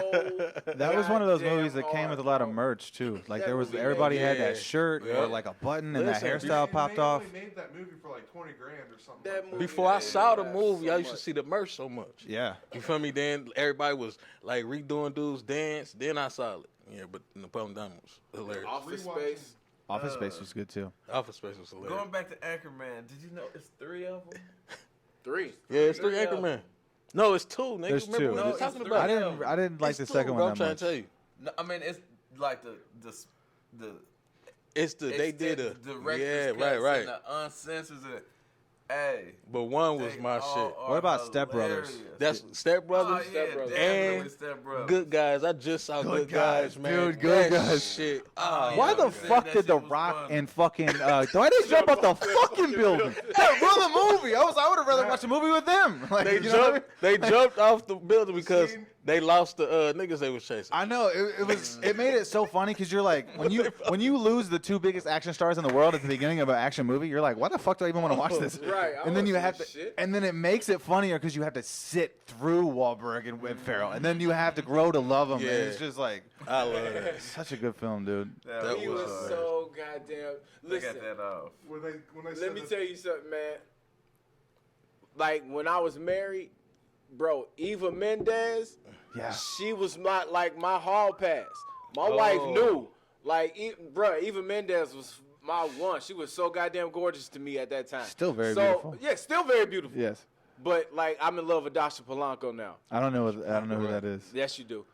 That was one of those goddamn movies that came hard, with a lot of bro. merch too. Like That there was movie everybody had made- that shirt Yeah. or like a button and that Listen, hairstyle And popped they off. only made that movie for like 20 grand or something. That like that. movie Before I made saw me the laugh movie, so I used to much. see the merch so much. Yeah. You feel me? Then everybody was like redoing dudes dance. Then I saw it. Yeah, but Napoleon Dynamite was hilarious. Office Rewatching- Space. Office Space was good too. Office Space was hilarious. Going back to Anchorman, did you know it's 3 of them? 3. Yeah, it's 3 Three of Anchorman. No, it's 2, nigga. There's Remember 2. what No, we it's talking three. about? I didn't like It's the 2, second bro. one I'm that trying much. to tell you. No, I mean it's like the It's the they did the a director's yeah, cuts right. and the uncensored. Hey, But one was they my all shit. are What about Step hilarious. Brothers? That's Step Brothers. Oh, yeah, Step Brothers. definitely And Step Brothers. Good Guys. I just saw Good Guys, man. dude, Good That Guys. Shit. Oh, Oh, Why yeah, the man. fuck That did The shit was Rock funny. and fucking why they jump off the fucking building? That was a movie. I would have rather watched a movie with them. Like, They you know what I mean? jumped. They jumped off the building because scene- they lost the niggas they was chasing. I know it made it so funny because you're like when you lose the 2 biggest action stars in the world at the beginning of an action movie, you're like, why the fuck do I even want to watch this? Right, I And then wanna you see have to, this shit. and then it makes it funnier because you have to sit through Wahlberg and Farrell, and then you have to grow to love them. Yeah. And it's just like I love that. such a good film, dude. That He was was hilarious. so goddamn. They Listen, got that off. When they let said me that- tell you something, man. like when I was married, bro, Eva Mendes, Yeah. she was my hall pass. My wife knew. Like, bro, Eva Mendes was my one. She was so goddamn gorgeous to me at that time. Still very beautiful. Yeah, still very beautiful. Yes. But like, I'm in love with Dasha Polanco now. I don't know who that is. Yes, you do.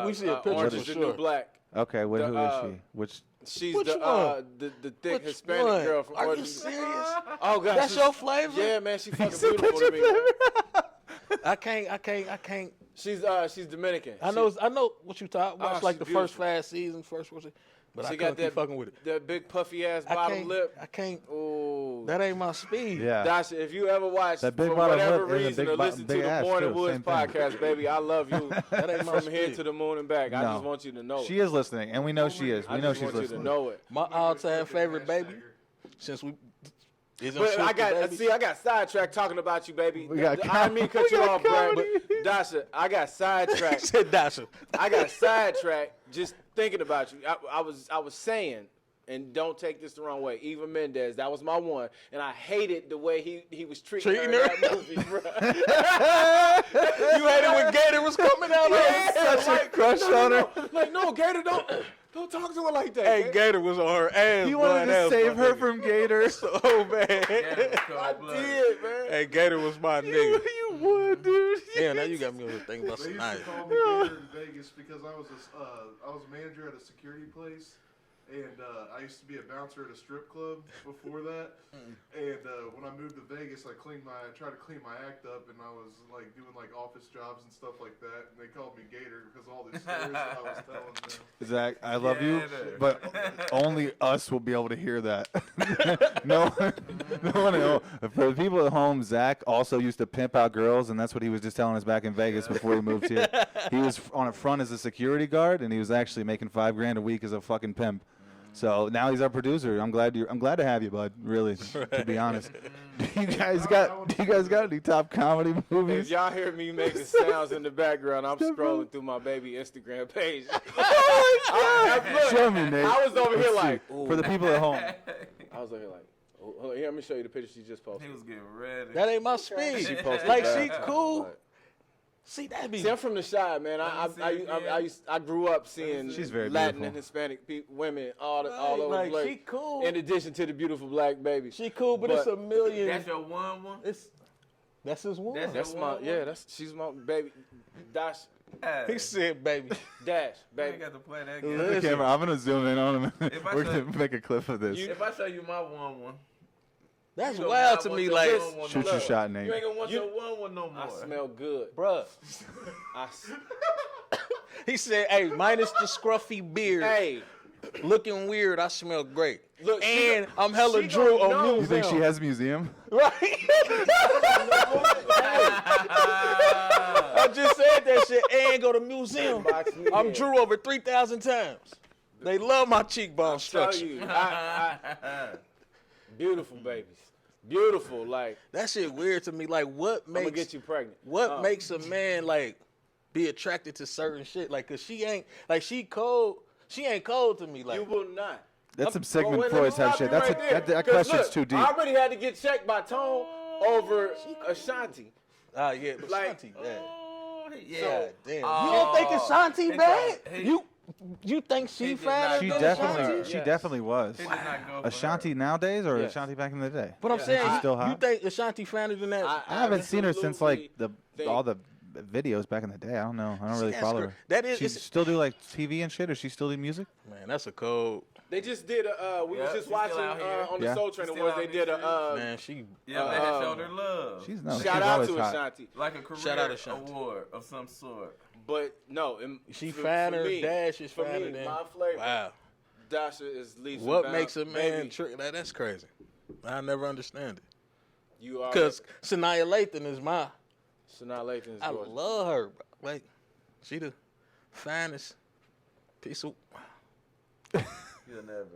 We see a picture Orange for is the sure. New Black. Okay, who is The, she? Which? She's Which the one? the thick Which Hispanic one? girl from Are Orange you is- serious? Oh god, That's your flavor? Yeah, man, she fucking beautiful to me. I can't. She's Dominican. I know what you talk about. Oh, It's like she's the first beautiful. 5 seasons, but She I got can't that keep fucking with it. That big puffy ass I bottom can't, lip. I can't. Ooh. That ain't my speed. Yeah. Dasha, if you ever watch That big for bottom whatever lip and the reason big to listen to big the ass, Morning too, Woods same thing. podcast, baby, I love you That ain't my from here speed. to the moon and back. I No. just want you to know She it. is listening, and we know she is. I We know just she's want you listening. to know it. My all-time favorite baby, since we isn't But Sister Baby. I got sidetracked talking about you, baby. We got I didn't mean to cut you off, Brad. comedy. But Dasha, I got sidetracked. said Dasha. I got sidetracked just thinking about you. I was saying, and don't take this the wrong way, Eva Mendes, that was my one, and I hated the way he was treating her in Treating that movie, bro. You hated when Gator was coming out. Yeah, Such a crush on her. Like, no, Gator, don't talk to her like that. Hey, Gator was on her ass. You boy, wanted that to was save my her nigga. from Gator. Oh man. I did, man. Hey, Gator was my nigga. You would, dude. Damn, now you got me thinking about They some used night. to call me Gator in Vegas because I was a manager at a security place, and I used to be a bouncer at a strip club before that. And when I moved to Vegas, I tried to clean my act up, and I was like doing like office jobs and stuff like that. And they called me Gator because all these stories that I was telling them. Zach, I love you, Gator. but only us will be able to hear that. no one else. For the people at home, Zach also used to pimp out girls, and that's what he was just telling us back in Vegas before he moved here. He was on a front as a security guard, and he was actually making $5,000 a week as a fucking pimp. So now he's our producer. I'm glad to have you, bud. Really, to be honest. Do you guys got any top comedy If movies? y'all hear me making sounds in the background, I'm scrolling through my baby Instagram page. Show me, Nate. I was over here Let's like, see. For the people at home. I was over here like, oh, here, let me show you the picture she just posted. He was getting ready. That ain't my speed. She posted Like that. she cool. But- See that be. See, I'm from the shy, man. I grew up seeing She's very Latin beautiful. and Hispanic women all Right, over like, the place. she cool. In addition to the beautiful black baby. She cool, but it's a million. That's your one. That's his one. That's- That's she's my baby. Dash, He said, baby. Dash, I baby. ain't got to play that Listen. game. The camera. I'm gonna zoom in on him. If I We're say- gonna make a clip of this. If I show you my one, That's you know, wild I to want me. your Like, one Shoot no your more. shot, Nate. You ain't gonna want your one no more. I smell good. bruh. He said, "Hey, minus the scruffy beard, Hey, looking weird. I smell great. Look, she and go- I'm hella she Drew gonna on know. You think she museum. has a museum? Right? I just said that shit and go to museum. Box me I'm in. Drew over 3,000 times. They love my cheekbone tell structure. you, beautiful babies, beautiful. Like That shit weird to me. Like, what I'm gonna makes get you pregnant. what makes a man like be attracted to certain shit? Like, cause she ain't like she cold. She ain't cold to me. Like, You will not. That's some Well, Sigmund wait, let Freud me type stop shit. you That's right there. that 'Cause question's look, too deep. I already had to get checked by Tone over Ashanti. yeah, but Like- Ashanti bad. Yeah. God damn. Oh. You don't think Ashanti He bad? tried- he- You think he she did finer not She go than definitely, Ashanti? she Yes. definitely was. He did not go for Ashanti nowadays or Yes. Ashanti back in the day? But I'm saying, She's still you hot? think Ashanti finer than that? I haven't seen her since like absolutely all the videos back in the day. I don't know. I don't really That's follow cra- her. That is, She it's- still do like TV and shit, or she still do music? man, that's a code. They just did a. We Yeah, was she's just still watching out here. on the Yeah. Soul Train She's Awards. still They out did these a. Man, she. Yeah, they had showed her love. She's no. Shout she's out always to hot. Ashanti. like a career Shout out to Ashanti. award of some sort. But no, She for finer, me, Dash is for finer me, than. my flavor. Wow. Dasha is leaps and What bounds. makes a man Baby, trick? That's crazy. I never understand it. You are. Because Sanaya Lathan is my. Sanaa Lathan is I gorgeous. love her, bro. Like, she the finest piece of. You'll never.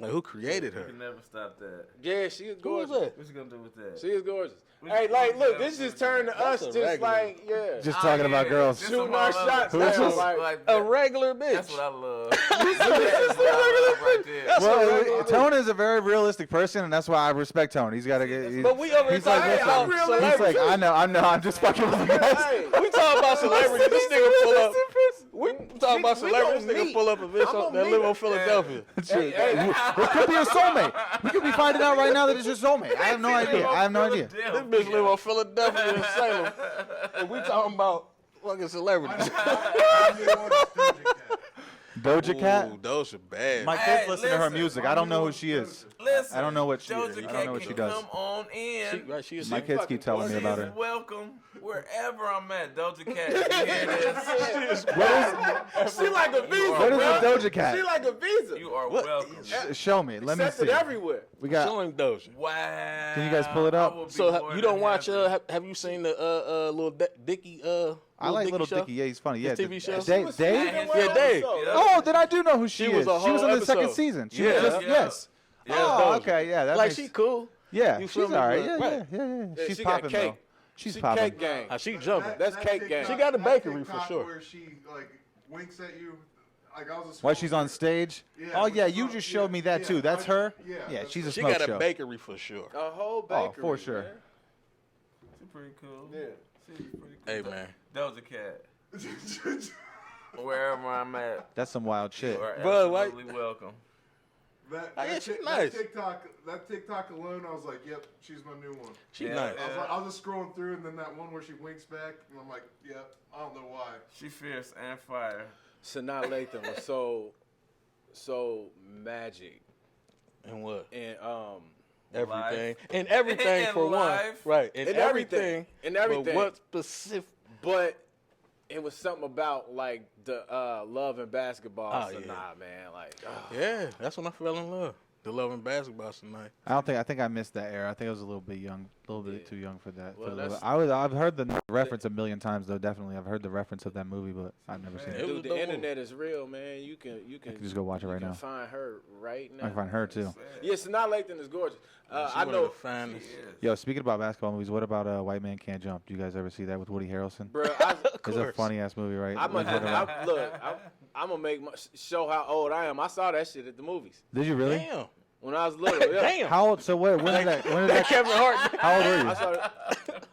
Like, who created You her? can never stop that. Yeah, she is Who was gorgeous. that? What you gonna do with that? She is gorgeous. We- Hey, like, we- look, we- this just turned to That's us a just regular. like, yeah. Just talking about girls. This Shooting some our all shots other- down, That's like, A regular bitch. That's what I love. That's what I love right there. That's Well, Tone is a very realistic person, and that's why I respect Tone. He's got to get. But we over here He's like, talking listen, about he's celebrities. like, I'm just fucking with you guys. Hey, We talking about celebrities. This nigga pull up. We talking about we celebrities. gonna This nigga meet. pull up a bitch I'm gonna that live meet. on Philadelphia. Shit. It could be a soulmate. We could be finding out right now that it's your soulmate. I have no idea. I have no idea. This bitch live on Philadelphia and Salem. And we talking about fucking celebrities. Doja Cat. Ooh, those are bad. My Hey, kids listen to her listen. music. I don't know who she is. Listen, I don't know what she Doja is. I don't Cat know what can she does. Come on in. She, right, she is My kids keep telling me She about is her. welcome wherever I'm at. Doja Cat, you hear this? she like a visa, What is bro. a Doja Cat? She like a visa. You are welcome. Show me. Let me Accepted see. everywhere. We got. Show him Doja. Wow. Can you guys pull it up? I would be So more you don't than watch? happy. Have you seen the little Dicky? I like Little show? Dicky. Yeah, he's funny. Yeah, His TV show? Dave. Dave? Yeah, Dave. Oh, then I do know who she She is. was a She was whole on the second episode. season. She Yeah. was just, Yeah. yes. Yeah, Oh, Doja. okay. Yeah, that Like makes, she cool. Yeah, You she's feel me? all right. Yeah, Right. yeah. Yeah, She's she got popping though. cake. She's She popping. cake gang. How she jumping? That's cake gang. She got a that bakery for TikTok sure. Where she like winks at you, like I was. While she's on stage. Yeah, Oh when yeah, she's you on- just showed me that yeah, too. That's her. Yeah, Yeah, that's she's a She smoke got a show. bakery for sure. A whole Oh, bakery. for sure. man. She's pretty cool. Yeah. She's pretty cool. Hey man, Doja Cat. Wherever I'm at, That's some wild shit. you are Bro, why- absolutely welcome. yeah, she's nice. That TikTok alone, I was like, yep, she's my new one. she Yeah. nice. I was just scrolling through, and then that one where she winks back, and I'm like, yep, I don't know why. She fierce and fire. Sanaa Lathan was so magic And what? and Everything. And everything And for one. life. Right. And And everything. everything. And everything. But what specific? but it was something about like the love and basketball. Oh, Sanaa, yeah. man, like Yeah, that's when I fell in love. The love and basketball tonight. I think I missed that era. I think I was a little bit young, a little bit Yeah. too young for that. Well, For a little that's- bit. I've heard the reference a million times though. Definitely, I've heard the reference of that movie, but I've never seen It it. was dude, a the dope internet is real, man. You can just go watch it you right can now. Find her right now. I can find her too. Yeah, Sanaa Lathan is gorgeous. She I one of know, the finest. Yo, speaking about basketball movies, what about White Man Can't Jump? Do you guys ever see that with Woody Harrelson? bro. It's a funny ass movie, right? I'm gonna make show how old I am. I saw that shit at the movies Did you really? Damn. when I was little. Yeah. Damn. How old? So when did that? When did that? Kevin Hart. How old were you? I saw it.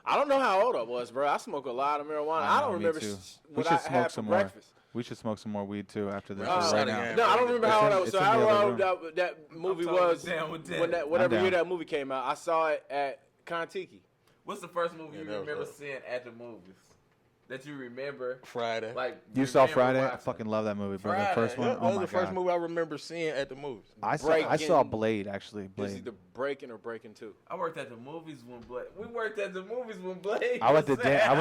I don't know how old I was, bro. I smoke a lot of marijuana. I know, don't me remember too. We what should I smoke had for some more. breakfast. We should smoke some more weed too after this. Oh, right sorry, now. gang. No, I don't remember how old I was. It's So in the how other old room. that movie totally was down with that. when whatever I'm year down. that movie came out. I saw it at Kontiki. What's the first movie Yeah, you that was remember dope. seeing at the movies? That you remember? Friday. Like You saw remember Friday? I watching? fucking love that movie, bro. The Friday. first Yeah, one. that Oh was my the first god. movie I remember seeing at the movies. I saw Breaking- Blade actually. It's Blade. either Breaking or Breaking 2. I worked at the movies when Blade. We worked at the movies when Blade. I went to was I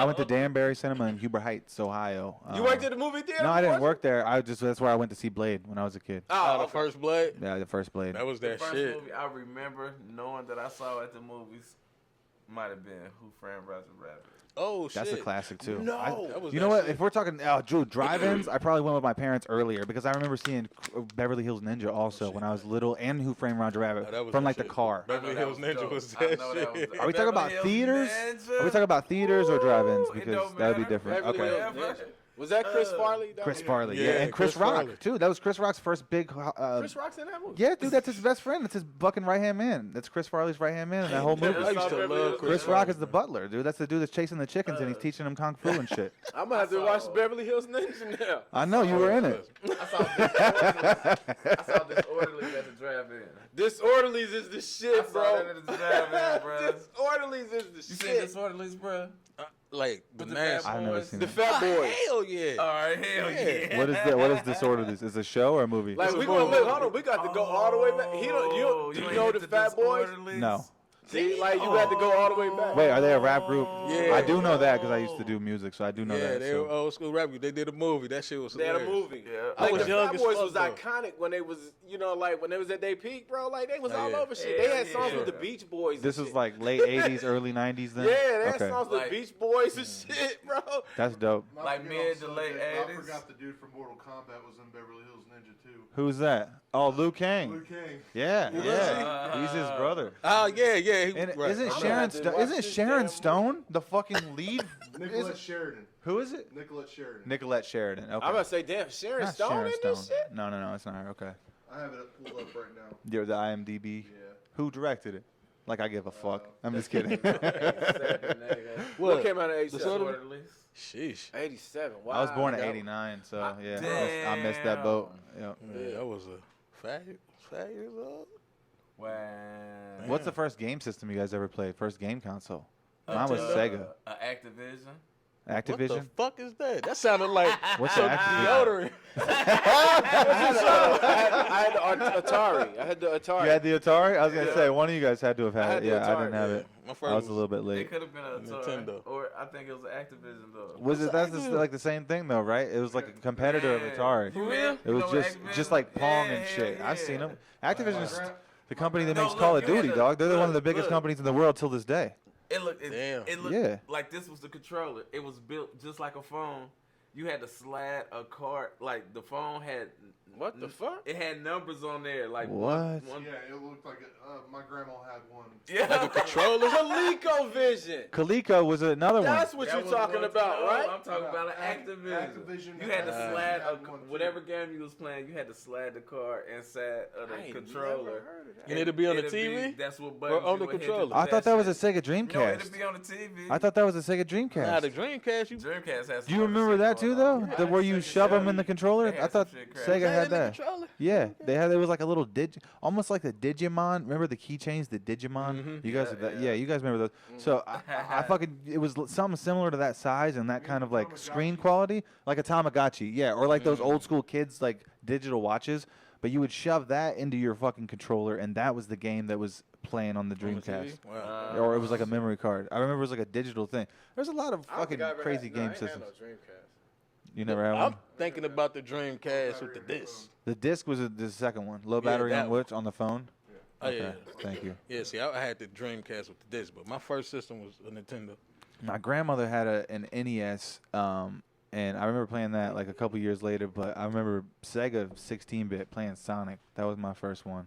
went to out. Danbury Cinema in Huber Heights, Ohio. You worked at the movie theater? No, I didn't boys? work there. That's where I went to see Blade when I was a kid. Oh, the okay. first Blade. Yeah, the first Blade. That was The that first shit. movie I remember knowing that I saw at the movies might have been Who Framed Roger Rabbit. Oh shit. That's a classic too. No. That was You that know what? shit. If we're talking Drew drive-ins, I probably went with my parents earlier because I remember seeing Beverly Hills Ninja also when I was little, and Who Framed Roger Rabbit Oh, that was from that like the shit. car. Beverly I know Hills that was Ninja dope. was I that know that was shit. dope. Are we talking about Beverly Hills theaters? Ninja? Are we talking about theaters or drive-ins? Ooh, it Because don't that would be matter. different. Beverly Okay. Hills Whatever. Ninja. Was that Chris Farley? Chris Yeah. Farley, Yeah, yeah, and Chris Chris Rock Farley. too. That was Chris Rock's first big. Chris Rock's in that movie. Yeah, dude, that's his best friend. That's his fucking right hand man. That's Chris Farley's right hand man in that whole movie. I used to Beverly love Hills Chris Chris Rock is the butler, dude. That's the dude that's chasing the chickens and he's teaching them kung fu and shit. I'm gonna have to I watch saw- Beverly Hills Ninja now. I know you were in it. I saw Disorderlies at the drive-in. Disorderlies is the I shit, saw bro. that at the drive-in, bro. Disorderlies is the You seen shit. Disorderlies, bro? Like the With the nasty. bad I've never boys. seen The it. Fat Boys. Hell yeah. All right, hell yeah. What is Disorderlies? Is it a show or a movie? Like we gonna look. Hold on, we got to go all the way back. He don't. You know the Fat Boys? No. See, like you had to go all the way back. Wait, are they a rap group? Yeah. I do know that because I used to do music, so I do know Yeah, that. they so. were old school rap group. They did a movie. That shit was They had a hilarious. movie. Yeah. I was the young Fat as Boys fuck, was though. iconic when they was, like when they was at their peak, bro. Like they was Oh, all yeah. over shit. Yeah, They had songs yeah. with the Beach Boys. This and was shit. like late 80s, early 90s then? Yeah, they had Okay. songs with Like- the Beach Boys and shit, bro. That's dope. Not Like forget mid also to late that- I 80s. forgot the dude from Mortal Kombat was in Beverly Hills Ninja too. Who's that? Oh, Liu Kang. Liu Kang. Yeah, yeah. He's his brother. Oh, yeah. And Right. isn't I'm gonna Sharon have to watch isn't this Sharon damn Stone the fucking lead? Nicolette Sheridan. Who is it? Nicolette Sheridan. Nicolette Sheridan. Okay. I'm about to say, damn, Sharon Not Stone Sharon in Stone. this shit. No, it's not her. Okay. I have it pulled up right now. You're the IMDb. Yeah. Who directed it? Like I give a fuck. I'm just kidding. What came out of The son of 87? a- Sheesh. 87. Wow. I was born in That- '89, so yeah, Damn. I missed that boat. Yeah. Yeah, I was a 5 years old. Wow. What's the first game system you guys ever played? First game console? Mine was Sega. Activision. Activision. What the fuck is that? That sounded like What's some Activision? deodorant. I had the Atari. I had the Atari. You had the Atari? I was gonna say one of you guys had to have I had had it. the Yeah, I Atari, didn't have yeah. it. My first I was a was- little bit It late. could have been a Atari, Nintendo. or I think it was Activision though. Was it? That's just like the same thing though, right? It was like a competitor of Atari. You real? It was just like Pong and shit. I've seen them. Activision's the company that makes Call of Duty, dog. They're one of the biggest companies in the world till this day. It looked. Damn. It looked Yeah. like this was the controller. It was built just like a phone. You had to slide a card. Like the phone had. What the fuck? It had numbers on there. Like What? One, Yeah, it looked like my grandma had one. yeah. Like a controller. ColecoVision. Coleco was another one. That's what That you're was talking one- about, no, right? I'm talking about an Activision. Activision You had to had slide one, too. whatever game you was playing. You had to slide the card inside of I the ain't controller. never heard of that. You need to be on the It'd TV? That's what Or buttons on you the would hit to controller? do I that thought that was a shit. Sega No, Dreamcast. it'd be on the TV. I thought that was a Sega Nah, Dreamcast. the Dreamcast. You Dreamcast has. Do you remember that too, though? The where you shove them in the controller? They had I thought some shit crazy. Sega had in the that. controller? Yeah, they had. It was like a little almost like the Digimon. Remember the keychains, the Digimon? You guys, Yeah. you guys remember those? So I fucking, it was something similar to that size and that kind of like screen quality, like a Tamagotchi, yeah, or like those old school kids like digital watches. But you would shove that into your fucking controller, and that was the game that was playing on the On the Dreamcast. TV? Wow. Or it was like a memory card. I remember it was like a digital thing. There's a lot of I don't fucking think I ever crazy had, game I ain't had systems. no Dreamcast. You never had I'm one? thinking about the Dreamcast with the disc. The disc was the second one. Low Yeah, battery that on one. which? On the phone? Oh, yeah. Thank you. Yeah, see, I had the Dreamcast with the disc, but my first system was a Nintendo. My grandmother had an NES, and I remember playing that like a couple years later. But I remember Sega 16-bit playing Sonic. That was my first one.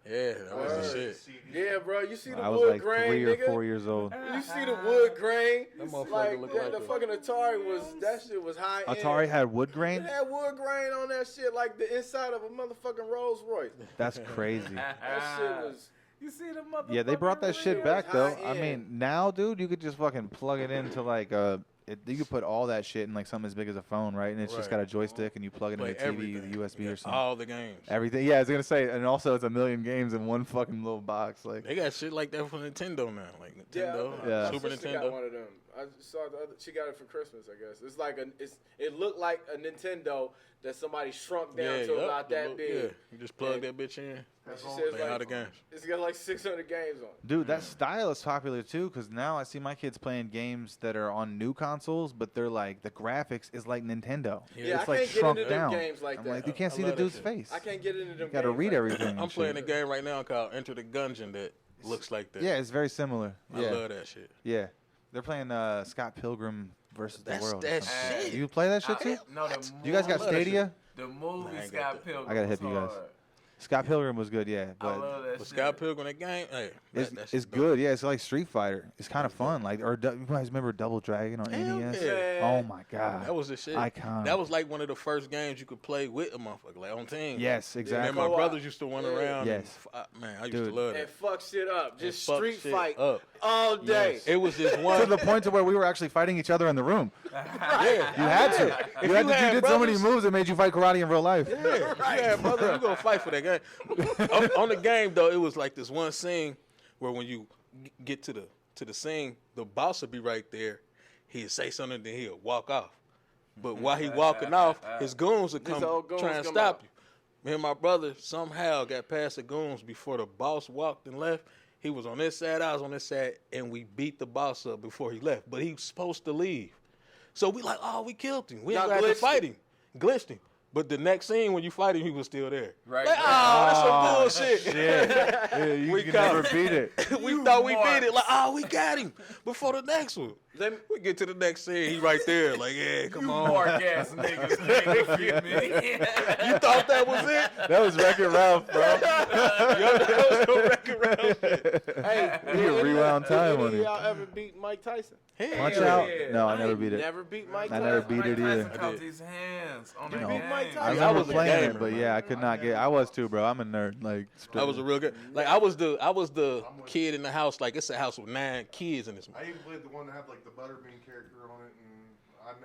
Yeah, that was the shit. Yeah, bro. You see the I was wood like grain, 3 or nigga? 4 years old. You see the wood grain? That motherfucker Like, look yeah, like the a- fucking Atari was, that shit was high end. Atari had wood It grain. had wood grain on that shit, like the inside of a motherfucking Rolls Royce. That's crazy. That shit was. You see the motherfucker. Yeah, they brought that shit back though. I high-end. mean, now, dude, you could just fucking plug it into like you could put all that shit in like something as big as a phone, right? And it's just Right. got a joystick, and you plug it Play into the TV, everything. the USB or something. All the games. Everything. Yeah, I was gonna say, and also it's a million games in one fucking little box. Like, They got shit like that for Nintendo now, like Yeah, Nintendo, Yeah. my Super sister got Nintendo. one of them. I saw the other. She got it for Christmas, I guess. It's like it looked like a Nintendo that somebody shrunk down to yup, about the that little- big. Yeah, you just plug Yeah. that bitch in. And she says Play all like the games. it's got like 600 games on it. dude, that style is popular too. Because now I see my kids playing games that are on new consoles, but they're like the graphics is like Nintendo. Yeah, it's I like can't get shrunk into them down. games like I'm that. like, you can't I see the love that dude's shit. face. I can't get into them. You gotta games read like everything. I'm and playing a shit. game right now called Enter the Gungeon that looks like that. Yeah, it's very similar. I Yeah, love that shit. yeah. They're playing Scott Pilgrim versus the That's World. or that something. shit. You play that shit too? No, the You guys got love that Stadia? The movie Nah, I ain't got Scott that. Pilgrim. I gotta hit was you guys. hard. Scott Pilgrim was good, yeah. I But love that But shit. Scott Pilgrim, that game, hey, it's, that it's shit's dope. good. Yeah, it's like Street Fighter. It's kind of fun. Like, or you guys remember Double Dragon on Hell NES? yeah. Oh my god. That was the shit. Iconic. That was like one of the first games you could play with a motherfucker, like on team. Yes, And exactly. my Co-op. brothers used to run around. Yes. Man, I used Dude. to love And that. fuck shit up. Just fuck street shit fight up. all day. Yes. It was just To one. the point to where we were actually fighting each other in the room. Yeah. You had to. You had to. had You did so many brothers- moves that made you fight karate in real life. Yeah, yeah, brother, you gonna fight for that game. on the game though, it was like this one scene where when you get to the scene, the boss would be right there. He'd say something, then he'll walk off. But while he walking off, his goons would come old goons try and come stop out. you. Me and my brother somehow got past the goons before the boss walked and left, He was on this side, I was on this side, and we beat the boss up before he left. But he was supposed to leave. So we like, oh, we killed him. We ain't Y'all got to glitched fight him. Glitched him. But the next scene, when you fight him, he was still there. Right. Like, oh, that's some bullshit. Yeah, you We can caught never beat it. We thought we beat it. Like, oh, we got him before the next one. Let me- We get to the next scene. He right there. Like, yeah, come on. Mark ass niggas can't defeat me. You thought that was it? That was Wreck-It Ralph, bro. Yo, that was no record round shit. Hey, You can rewound time on Any it. of y'all ever beat Mike Tyson? Punch Hell out? yeah. No, I never beat it. Never beat Mike I Tyson. never beat it either. Tyson caught these hands on You the beat Mike game. I Tyson. I remember was a playing gamer, it, but man. yeah, I could not get. I was too, bro. I'm a nerd. Like, I was a real good. Like, I was the kid in the house. Like, it's a house with 9 kids in this. I even played the one that had like the Butterbean character on it, and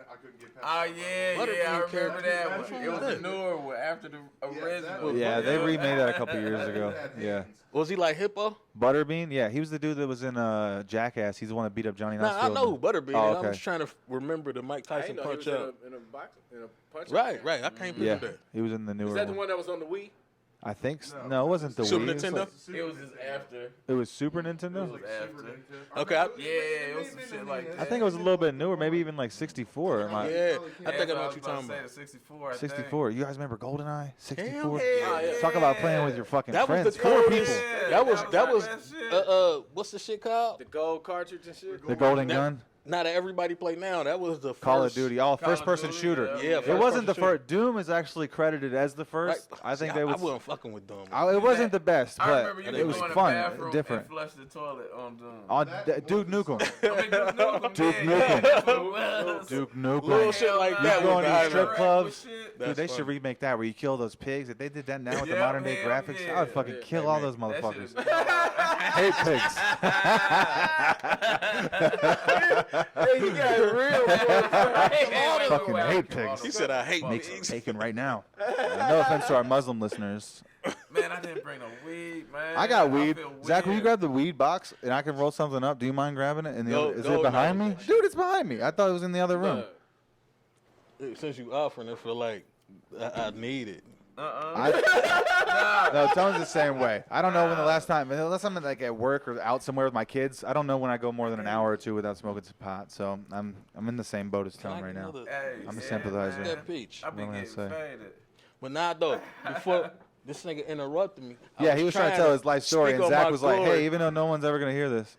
I couldn't get past. Oh that. yeah, Butterbean I remember character. that Which one. one It was was the that? newer one after the original. Yeah, they Yeah. remade that a couple years ago. Yeah, Was he like Hippo? Butterbean. Yeah, he was the dude that was in Jackass. He's the one that beat up Johnny Nah, I Knoxville. know who Butterbean. Oh, is. okay. I'm just trying to remember the Mike I Tyson didn't know he punch was out. in a boxing, in a punch. Right, right. I can't Yeah, believe that. he was in the newer Is that the one. one that was on the Wii? I think. No, it wasn't the Super Wii. It was Nintendo? like- It was just after. It was Super It was Nintendo. like After. Super Nintendo. Okay, Yeah, it was some shit like that. I think it was a little bit newer, maybe even like 64. Am I- Yeah, I Yeah, think I know that's what was you're about talking to say, about. the 64. I think. 64. You guys remember GoldenEye? 64. yeah. Talk about playing with your fucking That was friends. the 4 coolest. people. Yeah, That was like that shit. what's the shit called? The gold cartridge and shit? The Golden That- Gun. Not that everybody play now. That was the Call of first. Duty, Call of first-person Duty, shooter. yeah. Yeah, It first wasn't the person shooter. first. Doom is actually credited as the first. I think See, they I was. wasn't fucking with them. It wasn't the best, I remember but you it could was go in the fun, bathroom different. and flush the toilet on Doom. On That Duke was- Nukem. I mean, Duke Nukem. Duke yeah, Nukem. that's what it was. Duke Little Nukem. shit like Hell that no. You was go into behind strip me. clubs. Shit. Dude, That's they should funny. remake that where you kill those pigs. If they did that now with the Yeah, modern day hell graphics, yeah. I would fucking Yeah, kill they all make- those That shit motherfuckers. is hate Hate pigs. Hey, you got it real. Fucking hate pigs. He said, "I hate Makes pigs." taken right now. No offense to our Muslim listeners. Man, I didn't bring no weed, man. I got weed. feel Zach, will you weird. grab the weed box and I can roll something up? Do you mind grabbing it? And the Go- other, is go it behind now. me? Dude, it's behind me. I thought it was in the other room. Since you offering, I feel like I need it. No, Tone's the same way. I don't know when the last time, unless I'm like at work or out somewhere with my kids. I don't know when I go more than an hour or two without smoking some pot. So I'm in the same boat as Can I Tone right get now. another- Hey, I'm a yeah, sympathizer. man. That peach. I be What am I getting gonna say? faded. But nah, though, before this nigga interrupted me. I Yeah, he was trying to tell his life story, speak and on Zach my was like, glory. "Hey, even though no one's ever gonna hear this,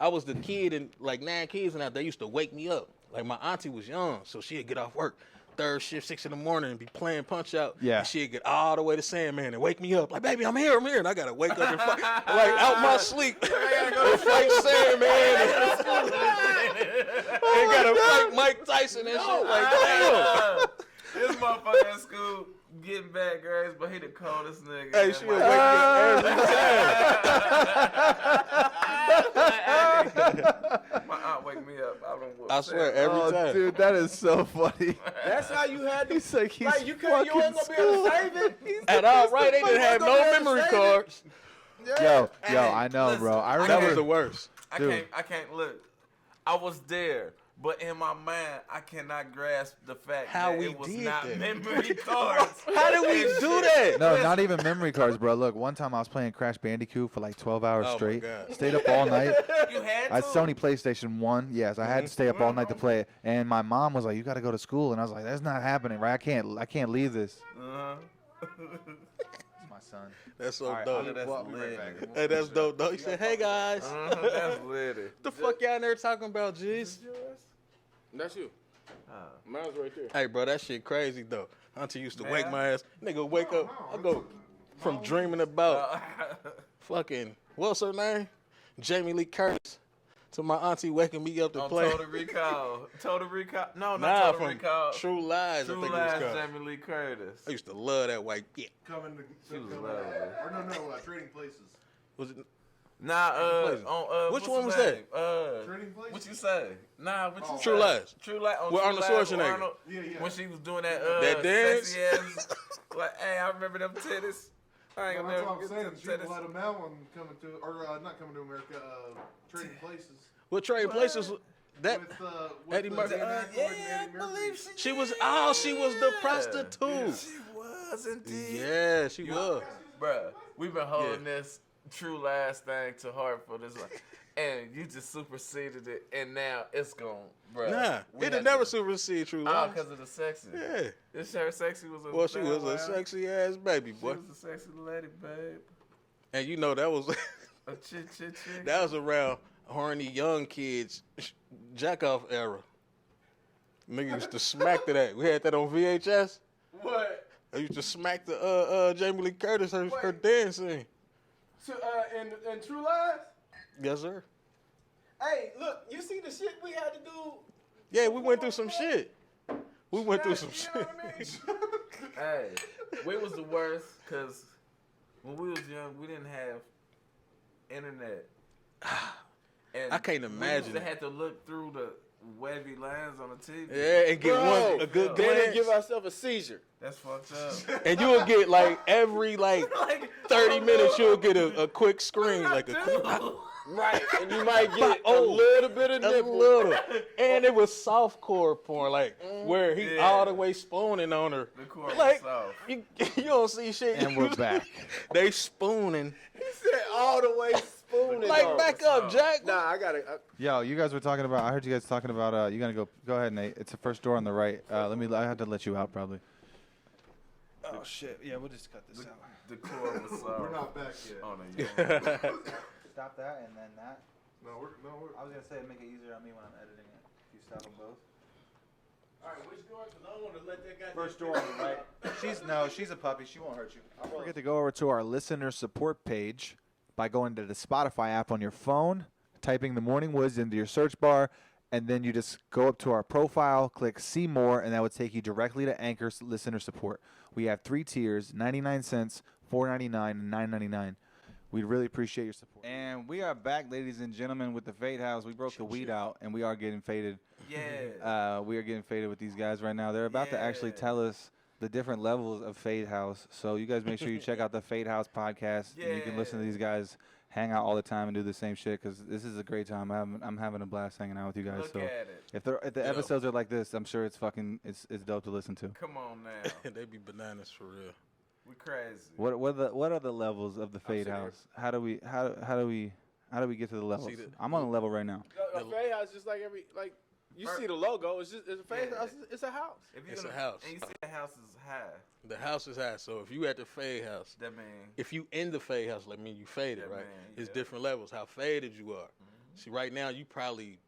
I was the kid and like 9 kids and that they used to wake me up. Like my auntie was young, so she'd get off work third shift, 6 in the morning, and be playing Punch Out. Yeah. And she'd get all the way to Sandman and wake me up. Like, baby, I'm here. And I gotta wake up and fight, like out my sleep. And fight Sandman. And gotta fight Mike Tyson and shit. Like, damn. This motherfucker at school getting bad grades, but he the coldest nigga. Hey, man. she'll wake me up every time. My aunt wake me up. I don't. I swear, every time. dude, that is so funny." That's how you had to. He's like, "He's Like, you ain't gonna be able to save it. At all right, they didn't have no memory cards. Yo, Hey, I know, listen, bro. I I That was remember. the worst. Dude. I can't look. I was there, but in my mind, I cannot grasp the fact How that we it was did not that. memory cards. How did we do that? No, not even memory cards, bro. Look, one time I was playing Crash Bandicoot for like 12 hours Oh my straight. God. Stayed up all night. You had I had to. Sony PlayStation 1. Yes, I had to stay up all night to play it. And my mom was like, "You got to go to school." And I was like, "That's not happening, right? I can't leave this." Uh-huh. It's my son. That's so All right, dope. That's Well, I'll be right lit. back. Hey, that's dope, though. He said, "Hey guys, That's litty. the fuck y'all in there talking about, G's?" That's you. Mine's right there. Hey, bro, that shit crazy though. Auntie used to wake my ass. Nigga, wake up. I go from dreaming about fucking what's her name, Jamie Lee Curtis, to my auntie waking me up to On play. Total Recall. Total Recall. No, not Nah, Total from Recall. True Lies. True I think Lies, it was called. Jamie Lee Curtis. I used to love that white bitch. Coming to She was coming- lovely. or no, Trading Places. Was it? Nah, Places. on Which what's one his was that? name? Trading Places. What you say? Nah, what you say? True Lies. True Lies. On With True Arnold Lies with Schwarzenegger. Arnold, Yeah, yeah. When she was doing that That dance? sexy ass, like, hey, I remember them titties. I ain't Well, gonna that's never what I'm get saying. them She let titties. them out on coming to, or not coming to America. Trading Places. What Trading Places? That With Eddie Murphy. Dan Aykroyd and Yeah, I Eddie Murphy. believe she was. Oh, she was the prostitute. She was indeed. Yeah, she was. Bruh, we've been holding this true last thing to heart for this one. And you just superseded it, and now it's gone, bro. Nah, it'll never supersede True Oh, Lies. because of the sexy. Yeah. This her sexy was a Well, she was a wild. sexy ass baby, She boy. was a sexy lady, babe. And you know that was A chick. that was around horny young kids jack off era. Nigga used to smack to that. We had that on VHS. What? I used to smack the Jamie Lee Curtis her dancing. In True Lies? Yes, sir. Hey, look, you see the shit we had to do? Yeah, we went through some shit. We went through some You shit. know what I mean? Hey, we was the worst because when we was young, we didn't have internet. And I can't We imagine used to it. have to look through the wavy lines on the TV. Yeah, and get Bro, a good Then they glance. give ourselves a seizure. That's fucked up. And you would get like every Like, 30 minutes you'll get a quick screen, like a quick, Right. And you might get a little bit of a nipple. little. And it was softcore porn, like where he Yeah. all the way spooning on her. The core Like was soft. you don't see shit. And we're back. They spooning. He said all the way spooning. Like on. back up, Jack. Nah, I got it. Yo, you guys were talking about. I heard you guys talking about. You gotta go ahead, Nate. It's the first door on the right. I have to let you out probably. Oh shit! Yeah, we'll just cut this out. The core was soft. We're not back yet. On the Stop that and then that. No, we're. I was gonna say it'd make it easier on me when I'm editing it. If you stop them both. All right, which door? Because I don't want to let that guy. First door on the right. She's a puppy. She won't hurt you. Don't forget to go over to our listener support page by going to the Spotify app on your phone, typing The Morning Woods into your search bar, and then you just go up to our profile, click See More, and that would take you directly to Anchor's listener support. We have 3 tiers: 99 cents, $4.99, and $9.99. We'd really appreciate your support. And we are back, ladies and gentlemen, with the Fade House. We broke the weed out, and we are getting faded. Yeah. We are getting faded with these guys right now. They're about to actually Yeah. tell us the different levels of Fade House. So you guys make sure you check out the Fade House podcast. And you can listen to Yeah. these guys hang out all the time and do the same shit because this is a great time. I'm having a blast hanging out with you guys. Look so at it. if the episodes are like this, I'm sure it's dope to listen to. Come on now. They be bananas for real. We crazy. What are the levels of the Fade House? How do we get to the levels? the- I'm on a level right now. A fade house just like you see the logo. It's a fade house. It's a house. If you're It's gonna, a house. And you see the house is high. The house is high, so if you at the fade house, That means if you in the fade house, that mean you faded, Yeah, right? man, It's yeah. different levels, how faded you are. See, right now you probably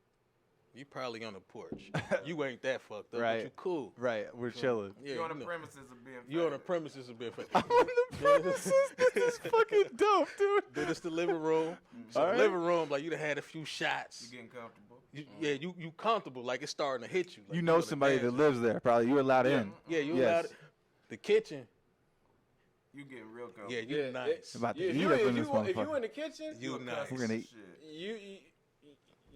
on the porch. You ain't that fucked up, Right. but you cool. Right, we're chilling. Yeah, you're on the know. premises of being You on the faded. premises of being faded. On the premises, this is fucking dope, dude. Then it's the living room. So All the right. living room, like you done had a few shots. You getting comfortable. You comfortable, like it's starting to hit you. Like You know on the somebody dance. that lives there. Probably you allowed in. Yeah, you Yes. allowed it. The kitchen, You getting real comfortable. yeah, you nice. About to If eat you up in if this you if you motherfucker. in the kitchen, You a nice. cuss We're gonna eat. shit.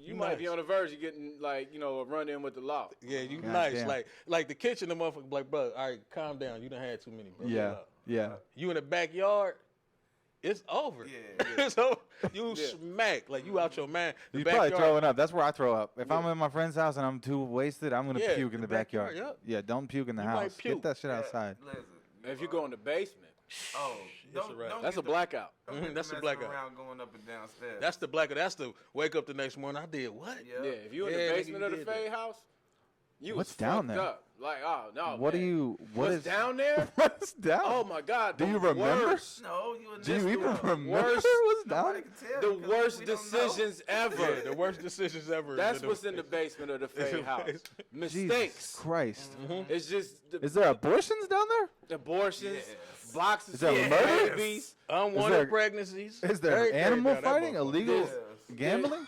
you might be nice. on the verge of getting a run in with the law. Yeah, you God nice. damn. Like the kitchen, the motherfucker like, bro, all right, calm down. You done had too many, bro. Yeah, Chill out. yeah. You in the backyard, it's over. Yeah. It's over. You smack. Like you out your mind. The You're probably backyard- throwing up. That's where I throw up. If I'm at my friend's house and I'm too wasted, I'm gonna Yeah, puke in the the backyard. backyard, Yeah, don't puke in the You might house. puke. Get that shit outside. Listen. If you go in the basement, Oh, It's a don't, wrap. don't that's get a the- blackout. don't Mhm, get the that's a messing blackout. around going up and downstairs. That's the blacker. That's the wake up the next morning. I did what? yeah. Yeah, if you in Yeah, the nigga, basement you of the did that. fade house, you What's was down fucked there? up. Like, oh no. What man. do you? What What's is down there? What's down? Oh my God. Do the you remember? worst- No, you in Do you this even world. remember Worst- what's down? Nobody can tell The because worst we don't know. decisions ever. Yeah, the worst decisions ever. That's what's in the basement of the fade house. Jesus Mistakes. Christ. It's just Is there abortions down there? abortions, Yes. boxes Is there of murders? babies. unwanted there- pregnancies. Is there Everything animal down that fighting? motherfucker. Illegal Yes. gambling?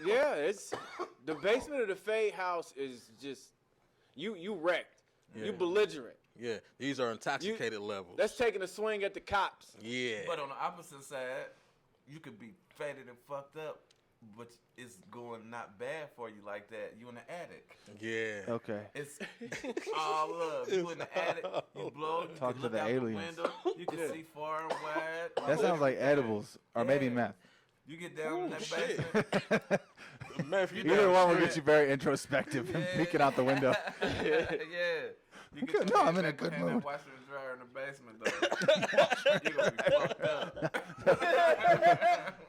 Yeah, it's the basement of the fade house is just you wrecked. You belligerent. Yeah, these are intoxicated levels. That's taking a swing at the cops. yeah. But on the opposite side, you could be faded and fucked up, but it's going not bad for you like that. You in the attic. yeah. Okay. It's all love. You in the attic. You blow. You Talk can to look the out aliens. the window. You can see far and wide. That sounds like edibles or maybe Yeah. meth. You get down in that shit. basement. Man, if you Either down one will straight- get you very introspective and peeking out the window. yeah. You get Good. your No, head I'm in a back good behind that mood. washer and dryer in the basement, though. You gonna be fucked up.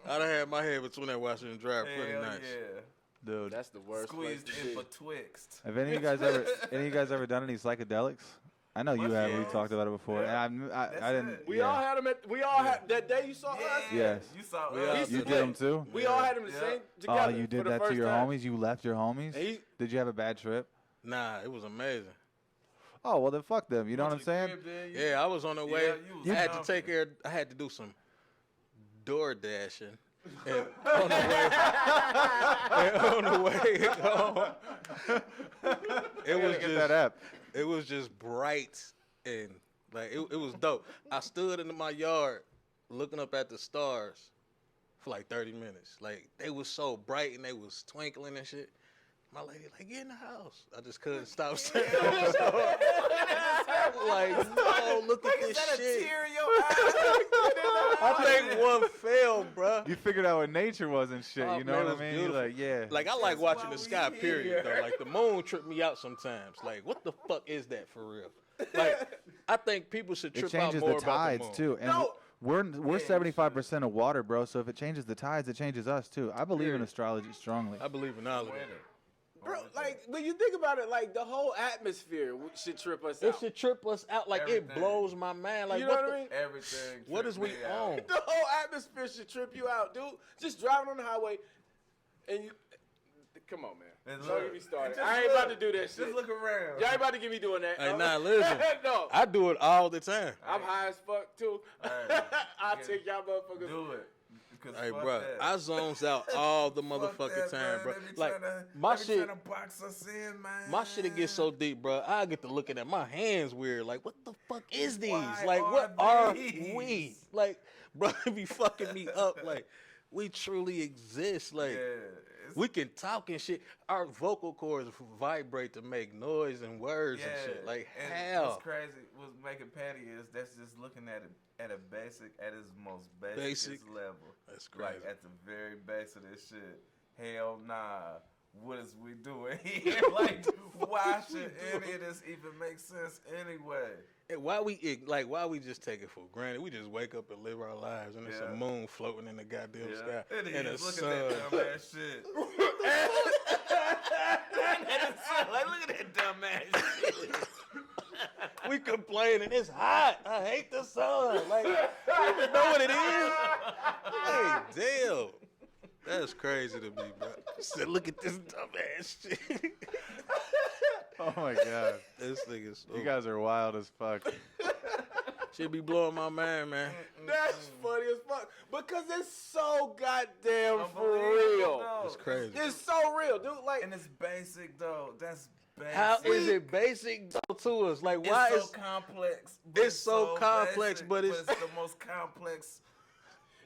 I done had my head between that washer and dryer pretty Hell nice. yeah. Dude. That's the worst Squeezed place to in be. betwixt. Have any of you guys ever done any psychedelics? I know you have. We Mushrooms? talked about it before. Yeah. And I That's didn't. it. We yeah. all had them had that day you saw us. Yes. You saw We us. all You did. did them too? We all had them the Yeah. same Oh, together. you for did the that to first your time. homies? You left your homies? And he- Did you have a bad trip? Nah, it was amazing. Oh, well then fuck them. You know what I'm saying? Yeah, I was on the way. you was I had to jumping. take care. I had to do some door dashing. And on the way home, it was Get that app. it was just bright and like it was dope. I stood in my yard looking up at the stars for like 30 minutes. Like they was so bright and they was twinkling and shit. My lady like, get in the house. I just couldn't stop staring. Like, no, look at this Is that a shit. tear in your eye? I think one fell, bruh. You figured out what nature was and shit. Oh, you know man, what it I was mean? You're beautiful. like, yeah. Like I like That's watching why the we sky, here. period. Though, like the moon tripped me out sometimes. Like, what the fuck is that for real? Like, I think people should it trip out changes more the tides about the moon. too. And No. we're Yeah, 75% of water, bro. So if it changes the tides, it changes us too. I believe in Period. astrology strongly. I believe in all of it. Bro, like when you think about it, like the whole atmosphere should trip us It out. should trip us out. Like Everything. it blows my mind. Like You know what I the, mean? Everything. what is we tripped me out. on? The whole atmosphere should trip you out, dude. Just driving on the highway, and you. Come on, man. And Don't look, get me started. just I ain't look. about to do that shit. Just look around. Y'all ain't about to get me doing that. Hey, nah, listen. No. I do it all the time. I'm high as fuck too. Hey, I'll yeah. take y'all motherfuckers. Do it. Because Hey, fuck bro, that. I zones out all the Fuck motherfucking that, time, bro. man. They be Like tryna- my they be shit, tryna box us in, man. my shit it gets so deep, bro. I get to looking at my hands weird. Like, what the fuck is these? Why Like, are what are these? we? Like, bro, it be fucking me up. Like, we truly exist. Like, Yeah, it's- we can talk and shit. Our vocal cords vibrate to make noise and words and shit. Like, and how? What's crazy, what's making Patty is that's just looking at it at a basic, at its most basic level. That's crazy. Like at the very base of this shit. Hell nah. What is we doing here? Like, why should any of this even make sense anyway? And why we just take it for granted? We just wake up and live our lives, and it's a Yeah. moon floating in the goddamn sky, It and the is. Look sun. at that dumbass shit. Like, look at that dumbass shit. We complaining it's hot. I hate the sun. Like, you even know what it is? Hey, damn. That's crazy to me, bro. Said, look at this dumbass shit. Oh my god. This nigga, so, You guys are wild as fuck. should be blowing my mind, man. That's funny as fuck because it's so goddamn for Unbelievable, real. though. It's crazy. It's so real, dude. Like, And it's basic though. That's basic. How is it basic to us? Like, why it's is so complex? But it's so complex, basic, but it's- the most complex.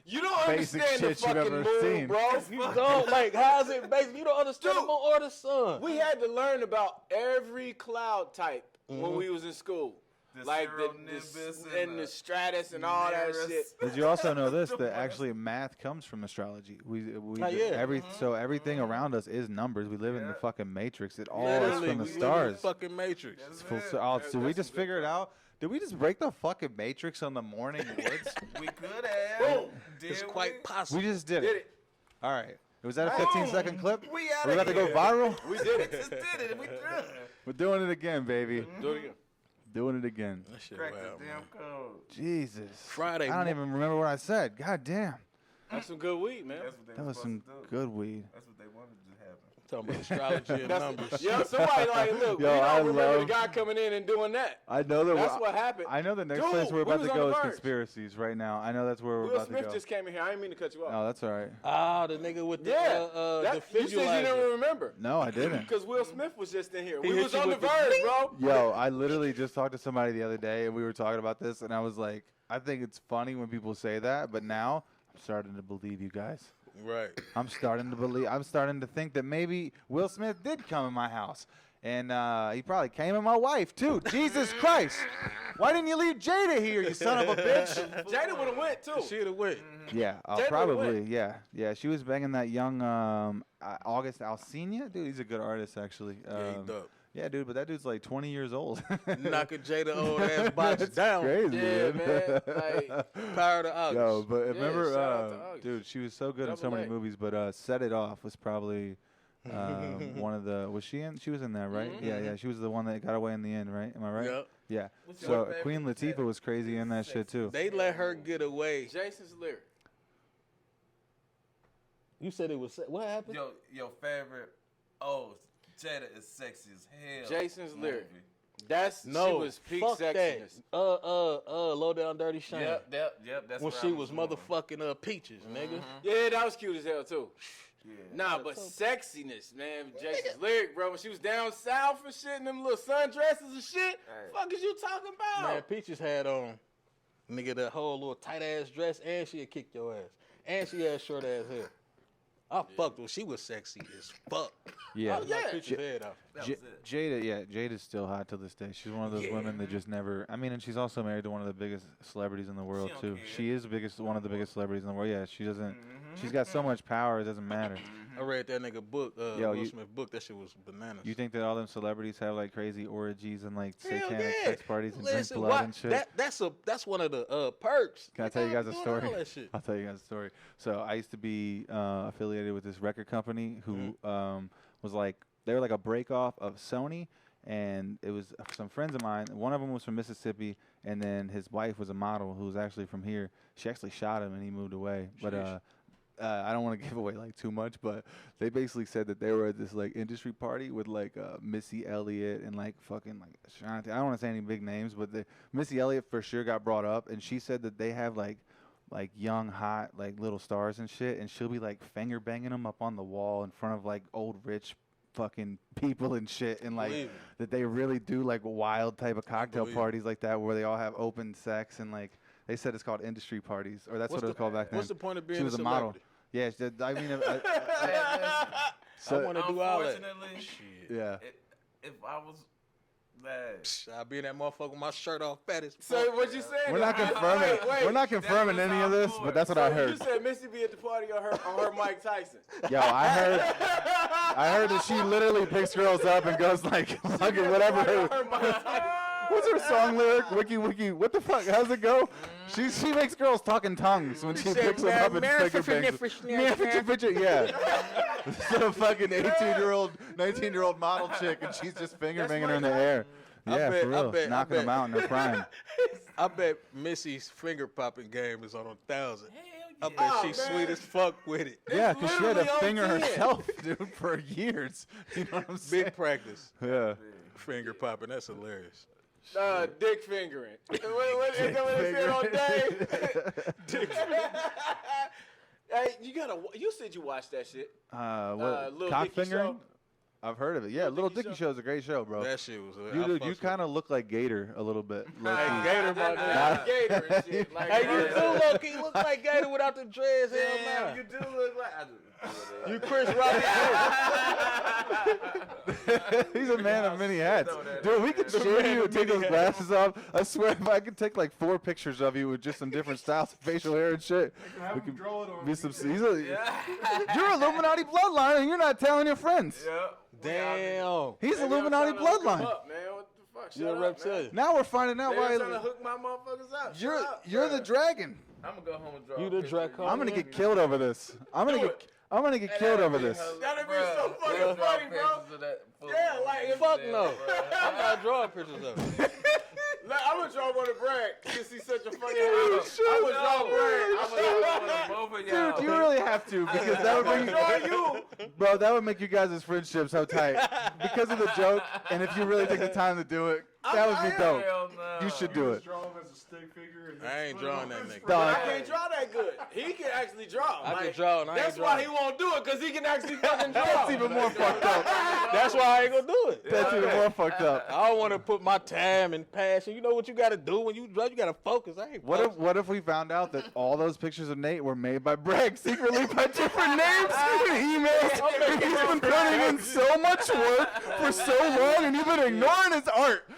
you don't Basic understand the shit you've fucking ever moon, seen. bro. you don't like? How is it basic? You don't understand the Dude, moon or the sun. We had to learn about every cloud type when we was in school. The Like cirronimbus and the stratus and all that Nereus. shit. Did you also know this? That actually math comes from astrology. We Oh, yeah. So everything around us is numbers. We live in the Yeah. fucking matrix. It all Literally, is from the we live in stars. fucking matrix. That's Full it. cir- oh, did we just figure it out? Did we just break the fucking matrix on the morning woods? We could have. Did It's we? quite possible. We just did Did it. it? All right. Was that a 15-second clip? We We're outta about to go here. viral. We did it. Just did it. We done. We're doing it again, baby. Do it again. Doing it again. That shit Crack wild, the man. damn code. Jesus. Friday I don't mo- even remember what I said. God damn. That's some good weed, man. That's what they That was some supposed to do. good weed. That's what they wanted to happen. Talking about astrology and numbers. Yeah, somebody like, look, Yo, we I don't remember the love- guy coming in and doing that. I know that. That's what happened. I know the next Dude, place we're we about was to on go the is verge. conspiracies right now. I know that's where we're Will about Smith to go. just came in here. I didn't mean to cut you off. Oh, that's all right. Ah, the nigga with the Yeah, the you said you never visualizer. remember. No, I didn't. Because Will Smith was just in here. He We hit was you on the with the verge, ding. bro. Yo, I literally just talked to somebody the other day, and we were talking about this, and I was like, I think it's funny when people say that, but now I'm starting to believe you guys. Right. I'm starting to think that maybe Will Smith did come in my house. And he probably came in my wife, too. Jesus Christ. Why didn't you leave Jada here, you son of a bitch? Jada would have went, too. She'd have went. Yeah, Jada probably. went. Yeah. She was banging that young August Alsina. Dude, he's a good artist, actually. Yeah, he dope. Yeah, dude, but that dude's like 20 years old. Knocking Jada old ass box down. Crazy, Yeah, man. man. Like, Power to August. Yo, but Yeah, remember, shout out to August. dude, she was so good in so Double many A. movies. But Set It Off was probably one of the. Was she in? She was in that, right? Mhm. Yeah. She was the one that got away in the end, right? Am I right? Yep. Yeah. What's your So favorite Queen Latifah Jada? was crazy in that shit too. They let her get away. Jason's lyric. You said it was. What happened? Your favorite? Oh, Jada is sexy as hell. Jason's movie. lyric. She was peak fuck sexiness. that. Low down dirty Shame. Yep. That's When where she I was going. motherfucking Peaches, nigga. Yeah, that was cute as hell too. Yeah. Nah, but sexiness, man. Jason's lyric, bro. When she was down south and shit, and them little sundresses and shit. Hey. Fuck is you talking about? Man, Peaches had on, nigga, that whole little tight ass dress, and she'd kick your ass, and she had short ass hair. I fucked with. She was sexy as fuck. Yeah. I knocked Peaches' head off. That J- was it. Jada's still hot to this day. She's one of those women that just never. I mean, and she's also married to one of the biggest celebrities in the world don't too. care. She is one of the biggest celebrities in the world. Yeah, she doesn't. She's got so much power, it doesn't matter. I read that nigga book, Yo, Will you- Smith book. That shit was bananas. You think that all them celebrities have like crazy orgies and like Hell satanic yeah. sex parties and Listen, drink blood why- and shit? That's one of the perks. Can I tell you guys a Doing story? all that shit. I'll tell you guys a story. So I used to be affiliated with this record company who was like, they were like a break off of Sony, and it was some friends of mine. One of them was from Mississippi, and then his wife was a model who was actually from here. She actually shot him, and he moved away. But I don't want to give away like too much, but they basically said that they were at this like industry party with like Missy Elliott and like fucking like Ashanti. I don't want to say any big names, but Missy Elliott for sure got brought up, and she said that they have like young hot like little stars and shit, and she'll be like finger banging them up on the wall in front of like old rich fucking people and shit, and like Believe it. that they really do like wild type of cocktail believe it. parties like that where they all have open sex, and like they said it's called industry parties, or that's what it was called back then. What's the point of being She was a model. celebrity? Yeah, I mean, I want to do all that. Unfortunately, Shit. yeah. if I was that, I'll be in that motherfucker with my shirt off fat as So fuck. what you saying? We're not confirming. Wait. We're not confirming was any our of this, boy. but that's what So I you heard. said Missy be at the party on her Mike Tyson. Yo, I heard that she literally picks girls up and goes like, fucking whatever. Her Mike Tyson. What's her song lyric? Wiki wiki. What the fuck? How's it go? She makes girls talk in tongues when she said, picks them up and "Man, finger bangs them. Yeah. Some fucking 18-year-old, 19-year-old model chick, and she's just finger banging her in the air. I Yeah, bet- for I real. bet- I Knocking them bet. out in their prime. I bet Missy's finger popping game is on 1,000. I bet Oh, she's man. sweet as fuck with it. Yeah, because she had to literally on finger 10. herself, dude, for years. You know what I'm saying? Big practice. Yeah. Finger popping. That's hilarious. Dick fingering. What is that what they said on day? Dick Hey, you said you watched that shit. What? Lil Cock Dicky fingering? Show? I've heard of it. Yeah, Little Dicky Dicky Show. Show's a great show, bro. That shit was. You kind of look like Gator a little bit. low-key. Like Gator, my nigga. Like Gator and shit. Like, Hey, you do look. He look like Gator without the dreads. Hell damn, nah. you do look like I do. You Chris Rock. He's a man of many hats. Dude, we could shave you and take those glasses off. I swear, if I could take like 4 pictures of you with just some different styles of facial hair and shit, Have we him could draw it on be you. some. You're Illuminati bloodline, and you're not telling your friends. Yeah. Damn. He's Maybe I'm Illuminati trying to hook 'em bloodline. up, man. What the fuck? You're a Shut up, reptilian. man. Now we're finding out They were trying to why hook my motherfuckers up. you're Shut up, you're bro. the dragon. I'm gonna go home and draw. You a the picture. Draco? I'm gonna get killed over this. I'm gonna get killed over this. That'd be so fucking funny, bro. Yeah, like, Fuck no. I'm not drawing pictures of it. I'm gonna draw one of Bragg since he's such a fucking you hero. should. I'm gonna draw Bragg. I'm gonna draw both of y'all. Dude, you really have to, because that would I'm bring gonna draw you. bro, that would make you guys' friendship so tight because of the joke. And if you really take the time to do it, that would be dope. Hell no. You should do it. Draw him as a stick figure. And I ain't put it drawing on that his nigga. front. Dog. I can't draw that good. He can actually draw. I Like, can draw and I ain't That's why he drawing. won't do it, because he can actually fucking draw. That's even more fucked up. That's why I ain't gonna do it. That's even more fucked up. I don't want to put my time and passion. You know what you got to do when you draw? You got to focus. I ain't focused. What if we found out that all those pictures of Nate were made by Bragg secretly by different names and emails? And he's been putting in so much work for so long, and you've been ignoring his art.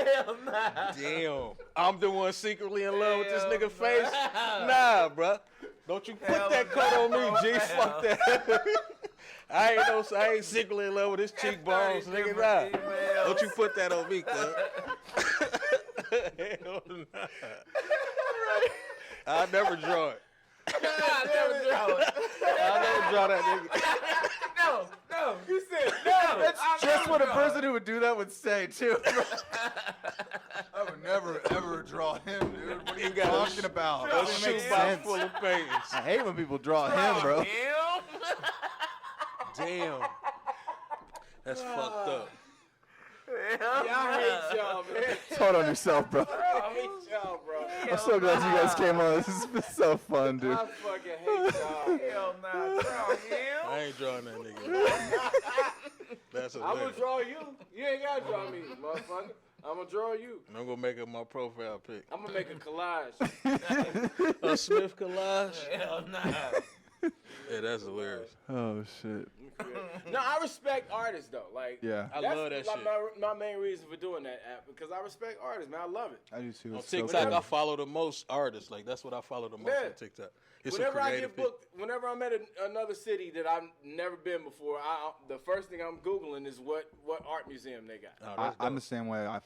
Hell nah. Damn. I'm the one secretly in love with this Hell nigga face? Nah, bruh. Don't you put Hell that coat on me, no, G. man. Fuck that. I ain't secretly in love with his cheekbones, nigga. Nah. Don't you put that on me, cuz. Hell nah. I'll never draw it. I'll never draw it. I'll never draw that nigga. No. You said no. That's just what a person who would do that would say too. I would never ever draw him, dude. What are you talking about? A Doesn't make shoebox sense. full of paintings. I hate when people draw him, bro. Damn. That's fucked up. I hate y'all, man. Hold on yourself, bro. I hate y'all, bro. I'm so glad you guys came on. This has been so fun, dude. I fucking hate y'all. Man. Hell nah, draw him. I ain't drawing that nigga. That's I'm gonna hilarious. draw you. You ain't gotta draw me, motherfucker. I'm gonna draw you. And I'm gonna make up my profile pic. I'm gonna make a collage. A Smith collage. Hell nah. Yeah, that's hilarious. Oh shit. No, I respect artists though. Like, Yeah, I that's love that like shit. my main reason for doing that app because I respect artists, man. I love it. I do too. On It's so TikTok, cool. I follow the most artists. Like that's what I follow the most Yeah. on TikTok. It's Whenever some I creative get booked, whenever I'm at another city that I've never been before, the first thing I'm googling is what art museum they got. Oh, that's I'm the dope. same way. I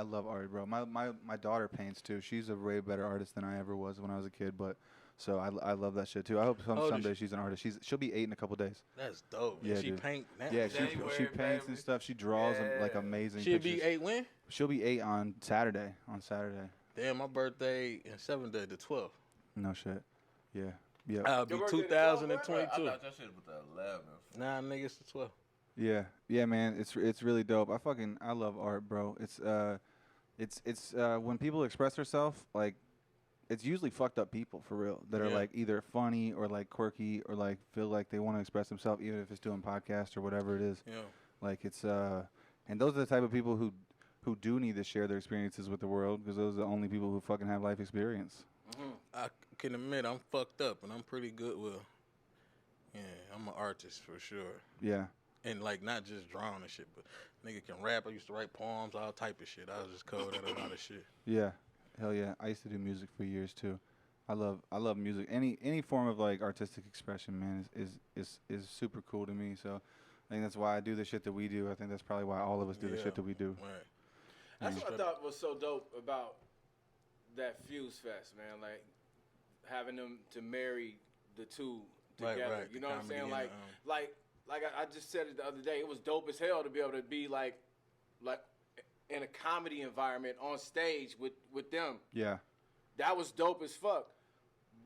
love art, bro. My daughter paints too. She's a way better artist than I ever was when I was a kid. But so I love that shit too. I hope old is someday she? she's an artist. She'll be 8 in a couple days. That's dope. Yeah, Yeah, she dude. paint now. Yeah, she January, paints baby. and stuff. She draws like Yeah. amazing She'll pictures. be 8 when? She'll be 8 on Saturday. Damn, my birthday in 7th day, the 12th. No shit. Yeah. Yeah. I'll be Your birthday the 12th, I 2022. thought your shit was the 11th. Nah, nigga, it's the 12th. Yeah, yeah, man, it's really dope. I love art, bro. It's when people express themselves, like, it's usually fucked up people for real that are Yeah. like either funny or like quirky or like feel like they want to express themselves, even if it's doing podcasts or whatever it is. Yeah. Like it's and those are the type of people who do need to share their experiences with the world because those are the only people who fucking have life experience. I can admit I'm fucked up and I'm pretty good with. Yeah, I'm an artist for sure. Yeah. And like not just drawing and shit, but nigga can rap. I used to write poems, all type of shit. I was just cold at a lot of shit. Yeah, hell yeah. I used to do music for years too. I love music. Any form of like artistic expression, man, is super cool to me. So I think that's why I do the shit that we do. I think that's probably why all of us do the Yeah. shit that we do. Right. That's what I thought was so dope about that Fuse Fest, man. Like having them to marry the two Right, together. right. You The know what I'm comedy saying? and Like I just said it the other day. It was dope as hell to be able to be like in a comedy environment on stage with them. Yeah. That was dope as fuck.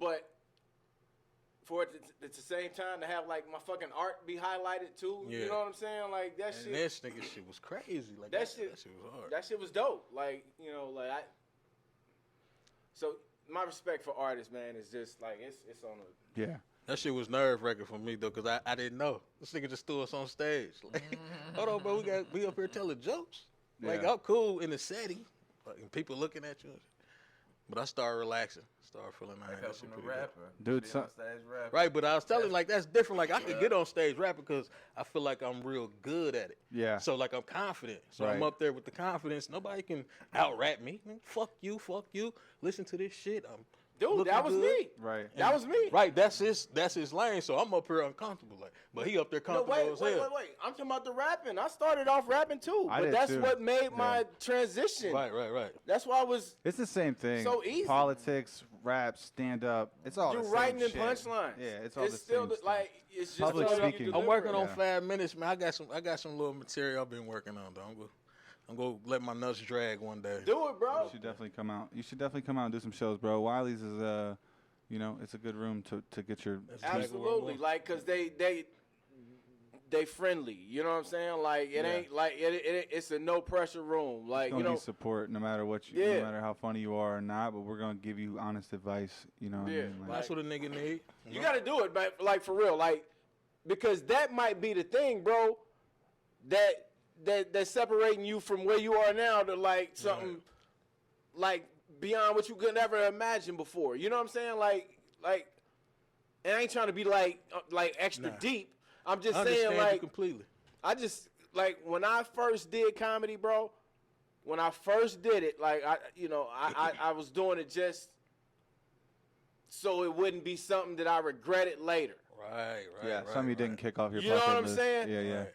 But for it at the same time to have like my fucking art be highlighted too. Yeah. You know what I'm saying? Like that And shit. this nigga shit was crazy. Like That that shit- was hard. That shit was dope. Like, you know, like so my respect for artists, man, is just like it's on a Yeah. That shit was nerve wracking for me though, cause I didn't know. This nigga just threw us on stage. Like, hold on, bro, we up here telling jokes. Like Yeah. I'm cool in the setting, like and people looking at you. But I started relaxing, started feeling That like that comes shit from a pretty dope. rapper. Dude, Be so- on stage rapping. Right, but I was telling like that's different. Like I could get on stage rapping because I feel like I'm real good at it. Yeah. So like I'm confident. So I'm Right. up there with the confidence. Nobody can out rap me. Man, fuck you. Listen to this shit. I'm dude, looking that was good. me. Right. That was me. Right, that's his lane. So I'm up here uncomfortable, like, but he up there No, comfortable as hell. wait. I'm talking about the rapping. I started off rapping too, I but did that's too. what made Yeah. my transition. Right. That's why I was It's the same thing. So easy. Politics, rap, stand up. It's all you're the same writing in shit. punchlines. Yeah, it's all the still same stuff. like it's just Public how you speaking. deliver I'm working it. on Yeah. 5 minutes, man. I got some little material I've been working on. Though I'm gonna let my nuts drag one day. Do it, bro. You should definitely come out. You should definitely come out and do some shows, bro. Wiley's is you know, it's a good room to get your Absolutely, like, cause they friendly. You know what I'm saying? Like it Yeah. ain't like it's a no pressure room. Like gonna you know, be support no matter what you, Yeah. no matter how funny you are or not. But we're gonna give you honest advice. You know. What Yeah. I mean? Like, That's what a nigga need. you got to do it, but like for real, like because that might be the thing, bro. That's separating you from where you are now to like something like beyond what you could never imagine before. You know what I'm saying? Like, and I ain't trying to be like extra Nah. deep. I'm just I saying, understand you like, completely. I just like when I first did comedy, bro. When I first did it, like I was doing it just so it wouldn't be something that I regretted later. Right. Yeah, some you didn't kick off your You know bucket what I'm list. saying? Yeah. Right.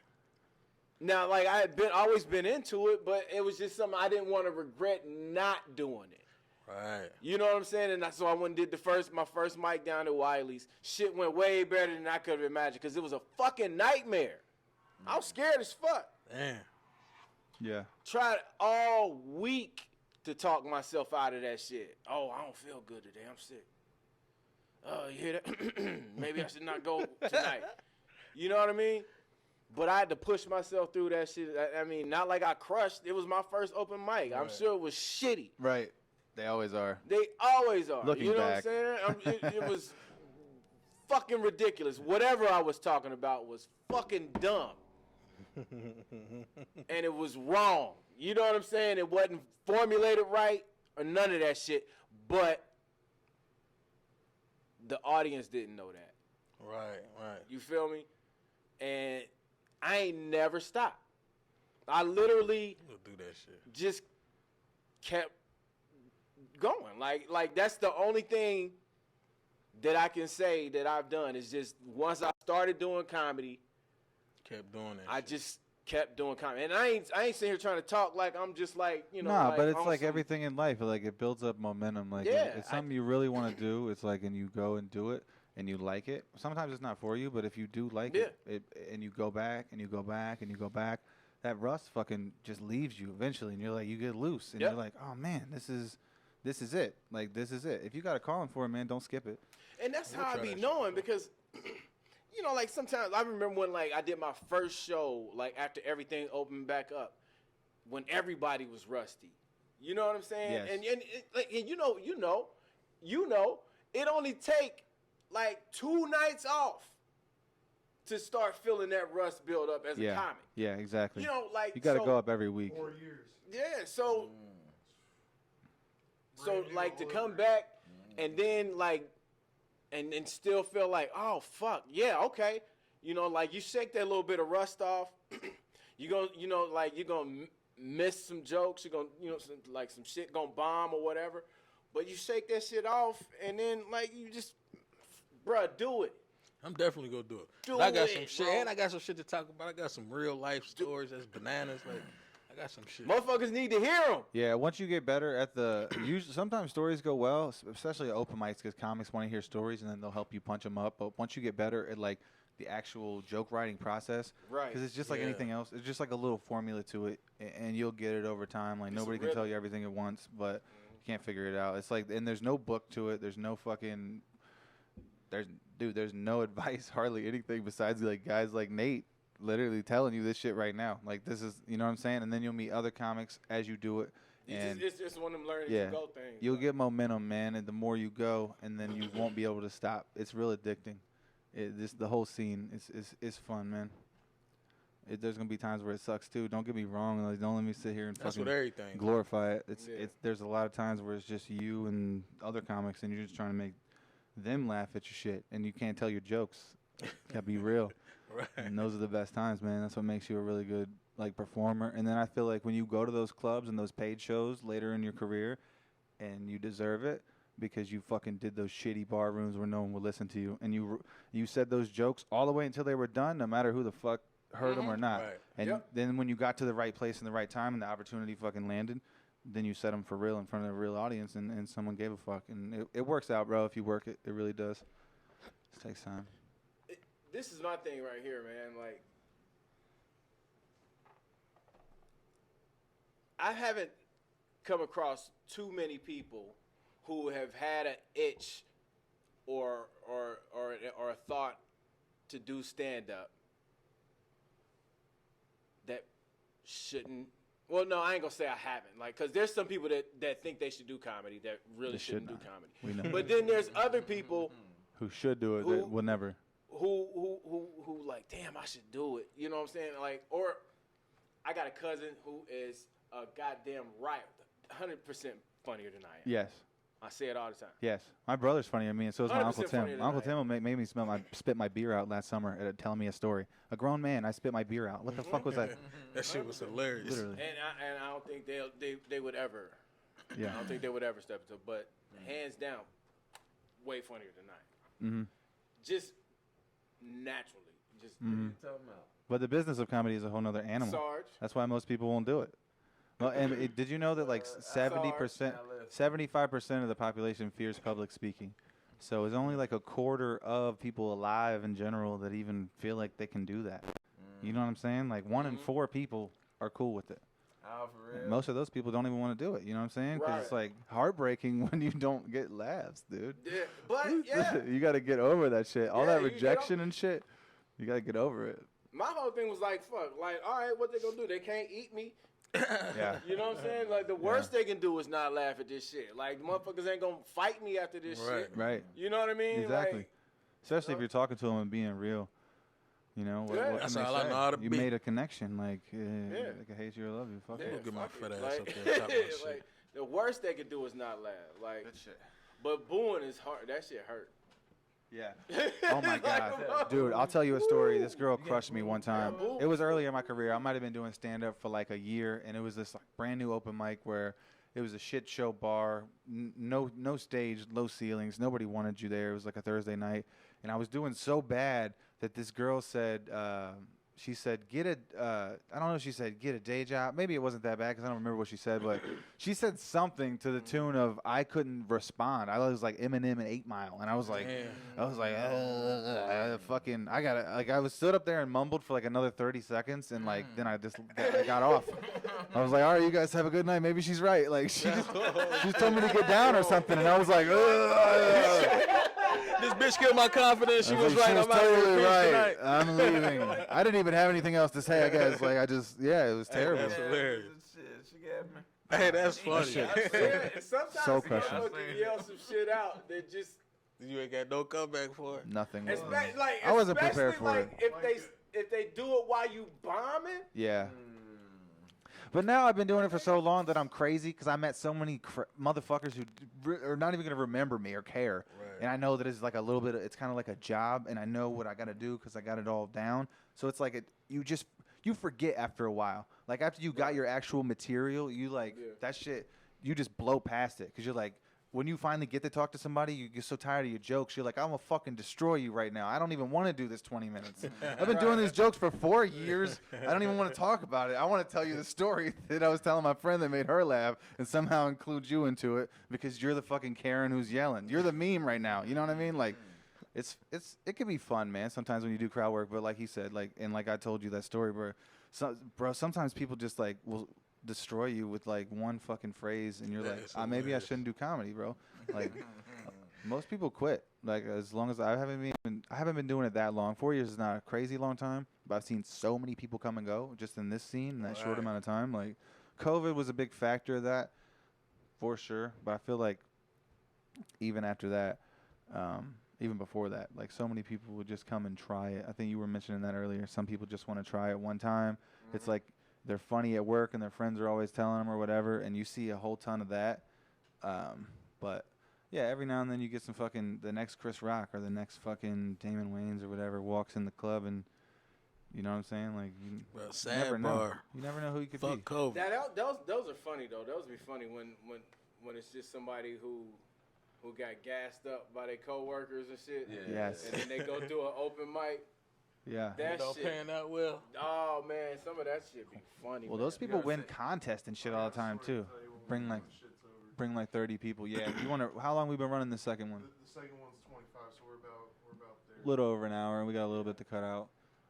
Now, like I had always been into it, but it was just something I didn't want to regret not doing it. Right. You know what I'm saying? And so I went and did my first mic down at Wiley's. Shit went way better than I could have imagined because it was a fucking nightmare. I was scared as fuck. Damn. Yeah. Tried all week to talk myself out of that shit. Oh, I don't feel good today. I'm sick. Oh, you hear that? Maybe I should not go tonight. You know what I mean? But I had to push myself through that shit. I mean, not like I crushed. It was my first open mic. I'm sure it was shitty. Right. They always are. They always are. Looking you know back. what I'm saying? It was fucking ridiculous. Whatever I was talking about was fucking dumb. And it was wrong. You know what I'm saying? It wasn't formulated right or none of that shit. But the audience didn't know that. Right. You feel me? And I ain't never stopped. I literally We'll do that shit. just kept going. Like that's the only thing that I can say that I've done is just once I started doing comedy, Kept doing that. I shit. just kept doing comedy. And I ain't sitting here trying to talk like I'm just like, you know. Nah, like but it's on like some- everything in life. Like it builds up momentum. Like Yeah, it's something you really want to do. It's like, and you go and do it, and you like it. Sometimes it's not for you, but if you do like it, and you go back and you go back and you go back, that rust fucking just leaves you eventually, and you're like, you get loose, and Yep. you're like, oh man, this is it. Like this is it. If you got a calling for it, man, don't skip it. And that's We'll how I try be that shit. knowing because, you know, like sometimes I remember when like I did my first show, like after everything opened back up, when everybody was rusty. You know what I'm saying? Yes. And you know, it only take like 2 nights off to start feeling that rust build up as a Yeah, comic. yeah, exactly. You know, like You got to so- go up every week. 4 years. Yeah, so Brand new like to all come over. back and then like and still feel like, oh fuck, yeah, okay. You know, like you shake that little bit of rust off. You gonna, you know, like you're gonna miss some jokes. You're gonna, you know, some shit gonna bomb or whatever. But you shake that shit off and then like you just, bruh, do it. I'm definitely gonna do it. Do I got some it, shit, bro. and I got some shit to talk about. I got some real life stories that's bananas. Like, I got some shit. Motherfuckers need to hear them. Yeah, once you get better at the, usually sometimes stories go well, especially at open mics, because comics want to hear stories and then they'll help you punch them up. But once you get better at like the actual joke writing process, Right. Because it's just like Yeah. anything else, it's just like a little formula to it, and you'll get it over time. Like It's a nobody can tell rhythm. you everything at once, but you can't figure it out. It's like, and there's no book to it. There's no fucking, there's no advice, hardly anything besides like guys like Nate literally telling you this shit right now. Like this is, you know what I'm saying? And then you'll meet other comics as you do it. And It's just one of them learn as yeah, you go things. you'll bro. get momentum, man, and the more you go, and then you won't be able to stop. It's real addicting. The whole scene is fun, man. There's gonna be times where it sucks too. Don't get me wrong. Like, don't let me sit here and That's fucking what everything. glorify it. It's Yeah. there's a lot of times where it's just you and other comics, and you're just trying to make them laugh at your shit, and you can't tell your jokes. Gotta be real. Right. And those are the best times, man. That's what makes you a really good like performer. And then I feel like when you go to those clubs and those paid shows later in your career, and you deserve it because you fucking did those shitty bar rooms where no one would listen to you, and you said those jokes all the way until they were done, no matter who the fuck heard them or not. Right. And Yep. then when you got to the right place in the right time and the opportunity fucking landed, then you said them for real in front of a real audience, and someone gave a fuck. And it works out, bro. If you work it, it really does. It takes time. This is my thing right here, man. Like, I haven't come across too many people who have had an itch or a thought to do stand up that shouldn't. Well, no, I ain't gonna say I haven't. Like, cause there's some people that think they should do comedy that really They should shouldn't do not. comedy. We know. But then there's other people Who should do it? Who- That will never. who like, damn, I should do it. You know what I'm saying? Like, or I got a cousin who is a goddamn riot, 100% funnier than I am. Yes. I say it all the time. Yes, my brother's funnier than me, and so is my 100% Uncle funnier Tim. than Uncle I Tim made me spit my beer out last summer at telling me a story. A grown man, I spit my beer out. What the fuck was that? That shit was hilarious. Literally. And I don't think they would ever. I Yeah. don't think they would ever step into. But hands down, way funnier than I. Mm-hmm. Just naturally. Just What you talking about? But the business of comedy is a whole nother animal. Sarge. That's why most people won't do it. Well, and did you know that like 70%, Now listen. 75% of the population fears public speaking? So it's only like a quarter of people alive in general that even feel like they can do that. You know what I'm saying? Like 1 in 4 people are cool with it. Oh, for real? And most of those people don't even want to do it. You know what I'm saying? Because it's like heartbreaking when you don't get laughs, dude. Yeah, but yeah. You got to get over that shit. All that Yeah, you rejection and shit. You got to get over it. My whole thing was like, fuck. Like, all right, what they gonna do? They can't eat me. Yeah. You know what I'm saying? Like, the worst they can do is not laugh at this shit. Like, motherfuckers ain't gonna fight me after this shit. Right. You know what I mean? Exactly. Like, Especially if you're talking to them and being real. You know, what can That's they all I say? know how to You be. made a connection. Like, like I hate you or love you. Fuck yeah, it. Get my fuck fat it. ass Like, up there and talk my shit. like, the worst they can do is not laugh. Like, shit. but booing is hard. That shit hurt. Yeah. Oh my God, dude! I'll tell you a story. This girl crushed me one time. It was earlier in my career. I might have been doing stand up for like a year, and it was this like brand new open mic where it was a shit show bar, no stage, low ceilings. Nobody wanted you there. It was like a Thursday night, and I was doing so bad that this girl said. She said, I don't know if she said, get a day job. Maybe it wasn't that bad because I don't remember what she said, but she said something to the tune of, I couldn't respond. I was like Eminem and 8 Mile. And I was like, I was stood up there and mumbled for like another 30 seconds. And like, then I got off. I was like, all right, you guys have a good night. Maybe she's right. Like, she just told me to get down or something. And I was like, This bitch killed my confidence. She was right. She was I'm out here totally with right. tonight. I'm leaving. I didn't even have anything else to say, I guess. Like, it was terrible. That's hilarious. Shit, she got me. Hey, that's funny. Yeah, and sometimes So you crushing. fucking yell some shit out that just. You ain't got no comeback for it. Nothing. Was Like, I wasn't prepared especially, for like, if they do it while you bombing. Yeah. But now I've been doing it for so long that I'm crazy because I met so many motherfuckers who are not even going to remember me or care. Right. And I know that it's like a little bit, it's kind of like a job, and I know what I got to do because I got it all down. So it's like you forget after a while. Like after you got your actual material, you like that shit, you just blow past it because you're like, when you finally get to talk to somebody, you get so tired of your jokes. You're like, I'm going to fucking destroy you right now. I don't even want to do this 20 minutes. I've been doing these jokes for 4 years. I don't even want to talk about it. I want to tell you the story that I was telling my friend that made her laugh and somehow include you into it because you're the fucking Karen who's yelling. You're the meme right now. You know what I mean? Like, it can be fun, man, sometimes when you do crowd work. But like he said, like, and like I told you that story, bro, sometimes people just like will destroy you with like one fucking phrase and you're like, maybe I shouldn't do comedy, bro. Like most people quit. Like as long as I haven't been doing it that long. 4 years is not a crazy long time, but I've seen so many people come and go just in this scene in that short amount of time. Like COVID was a big factor of that for sure, but I feel like even after that, even before that, like so many people would just come and try it. I think you were mentioning that earlier. Some people just want to try it one time. It's like they're funny at work and their friends are always telling them or whatever, and you see a whole ton of that. But yeah, every now and then you get some fucking the next Chris Rock or the next fucking Damon Wayans or whatever walks in the club and you know what I'm saying? Like you never know. You never know who you could Fuck be. COVID. Those are funny though. Those be funny when it's just somebody who got gassed up by their coworkers and shit. Yeah. Yes. And then they go do an open mic. Yeah. That Don't shit. paying that well. Oh man, some of that shit be funny. Well, man. those people win contests and shit all the time too. Bring like 30 people. Yeah. You want to? How long we been running the second one? The second one's 25, so we're about there. A little over an hour, and we got a little bit to cut out.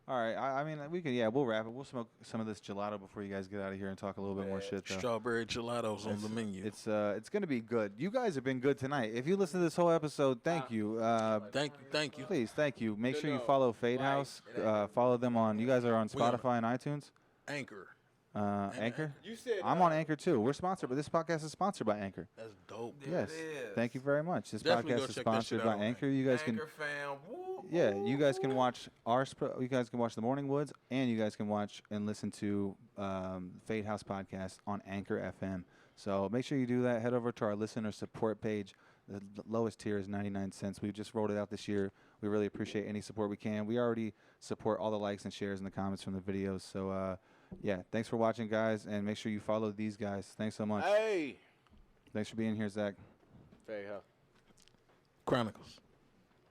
All right. I mean, we can. Yeah, we'll wrap it. We'll smoke some of this gelato before you guys get out of here and talk a little bit more shit. Though. Strawberry gelatos on the menu. It's gonna be good. You guys have been good tonight. If you listen to this whole episode, thank you. Thank you. Please, thank you. Make sure you follow Fade House. Follow them on. You guys are on Spotify and iTunes. Anchor. Anchor. You said I'm on Anchor too. We're sponsored, but this podcast is sponsored by Anchor. That's dope. Yes. It is. Thank you very much. This Definitely go podcast is check that sponsored shit by out. Anchor. You guys can. Anchor fam. Woo, Yeah, woo, you guys can woo. watch you guys can watch the Morning Woods, and you guys can watch and listen to Fade House podcast on Anchor FM. So make sure you do that. Head over to our listener support page. The lowest tier is 99 cents. We just rolled it out this year. We really appreciate any support we can. We already support all the likes and shares and the comments from the videos. So yeah, thanks for watching, guys, and make sure you follow these guys. Thanks so much. Hey. Thanks for being here, Zach. Fade House. Chronicles.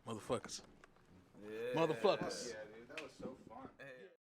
Motherfuckers. motherfuckers. Yeah, dude, that was so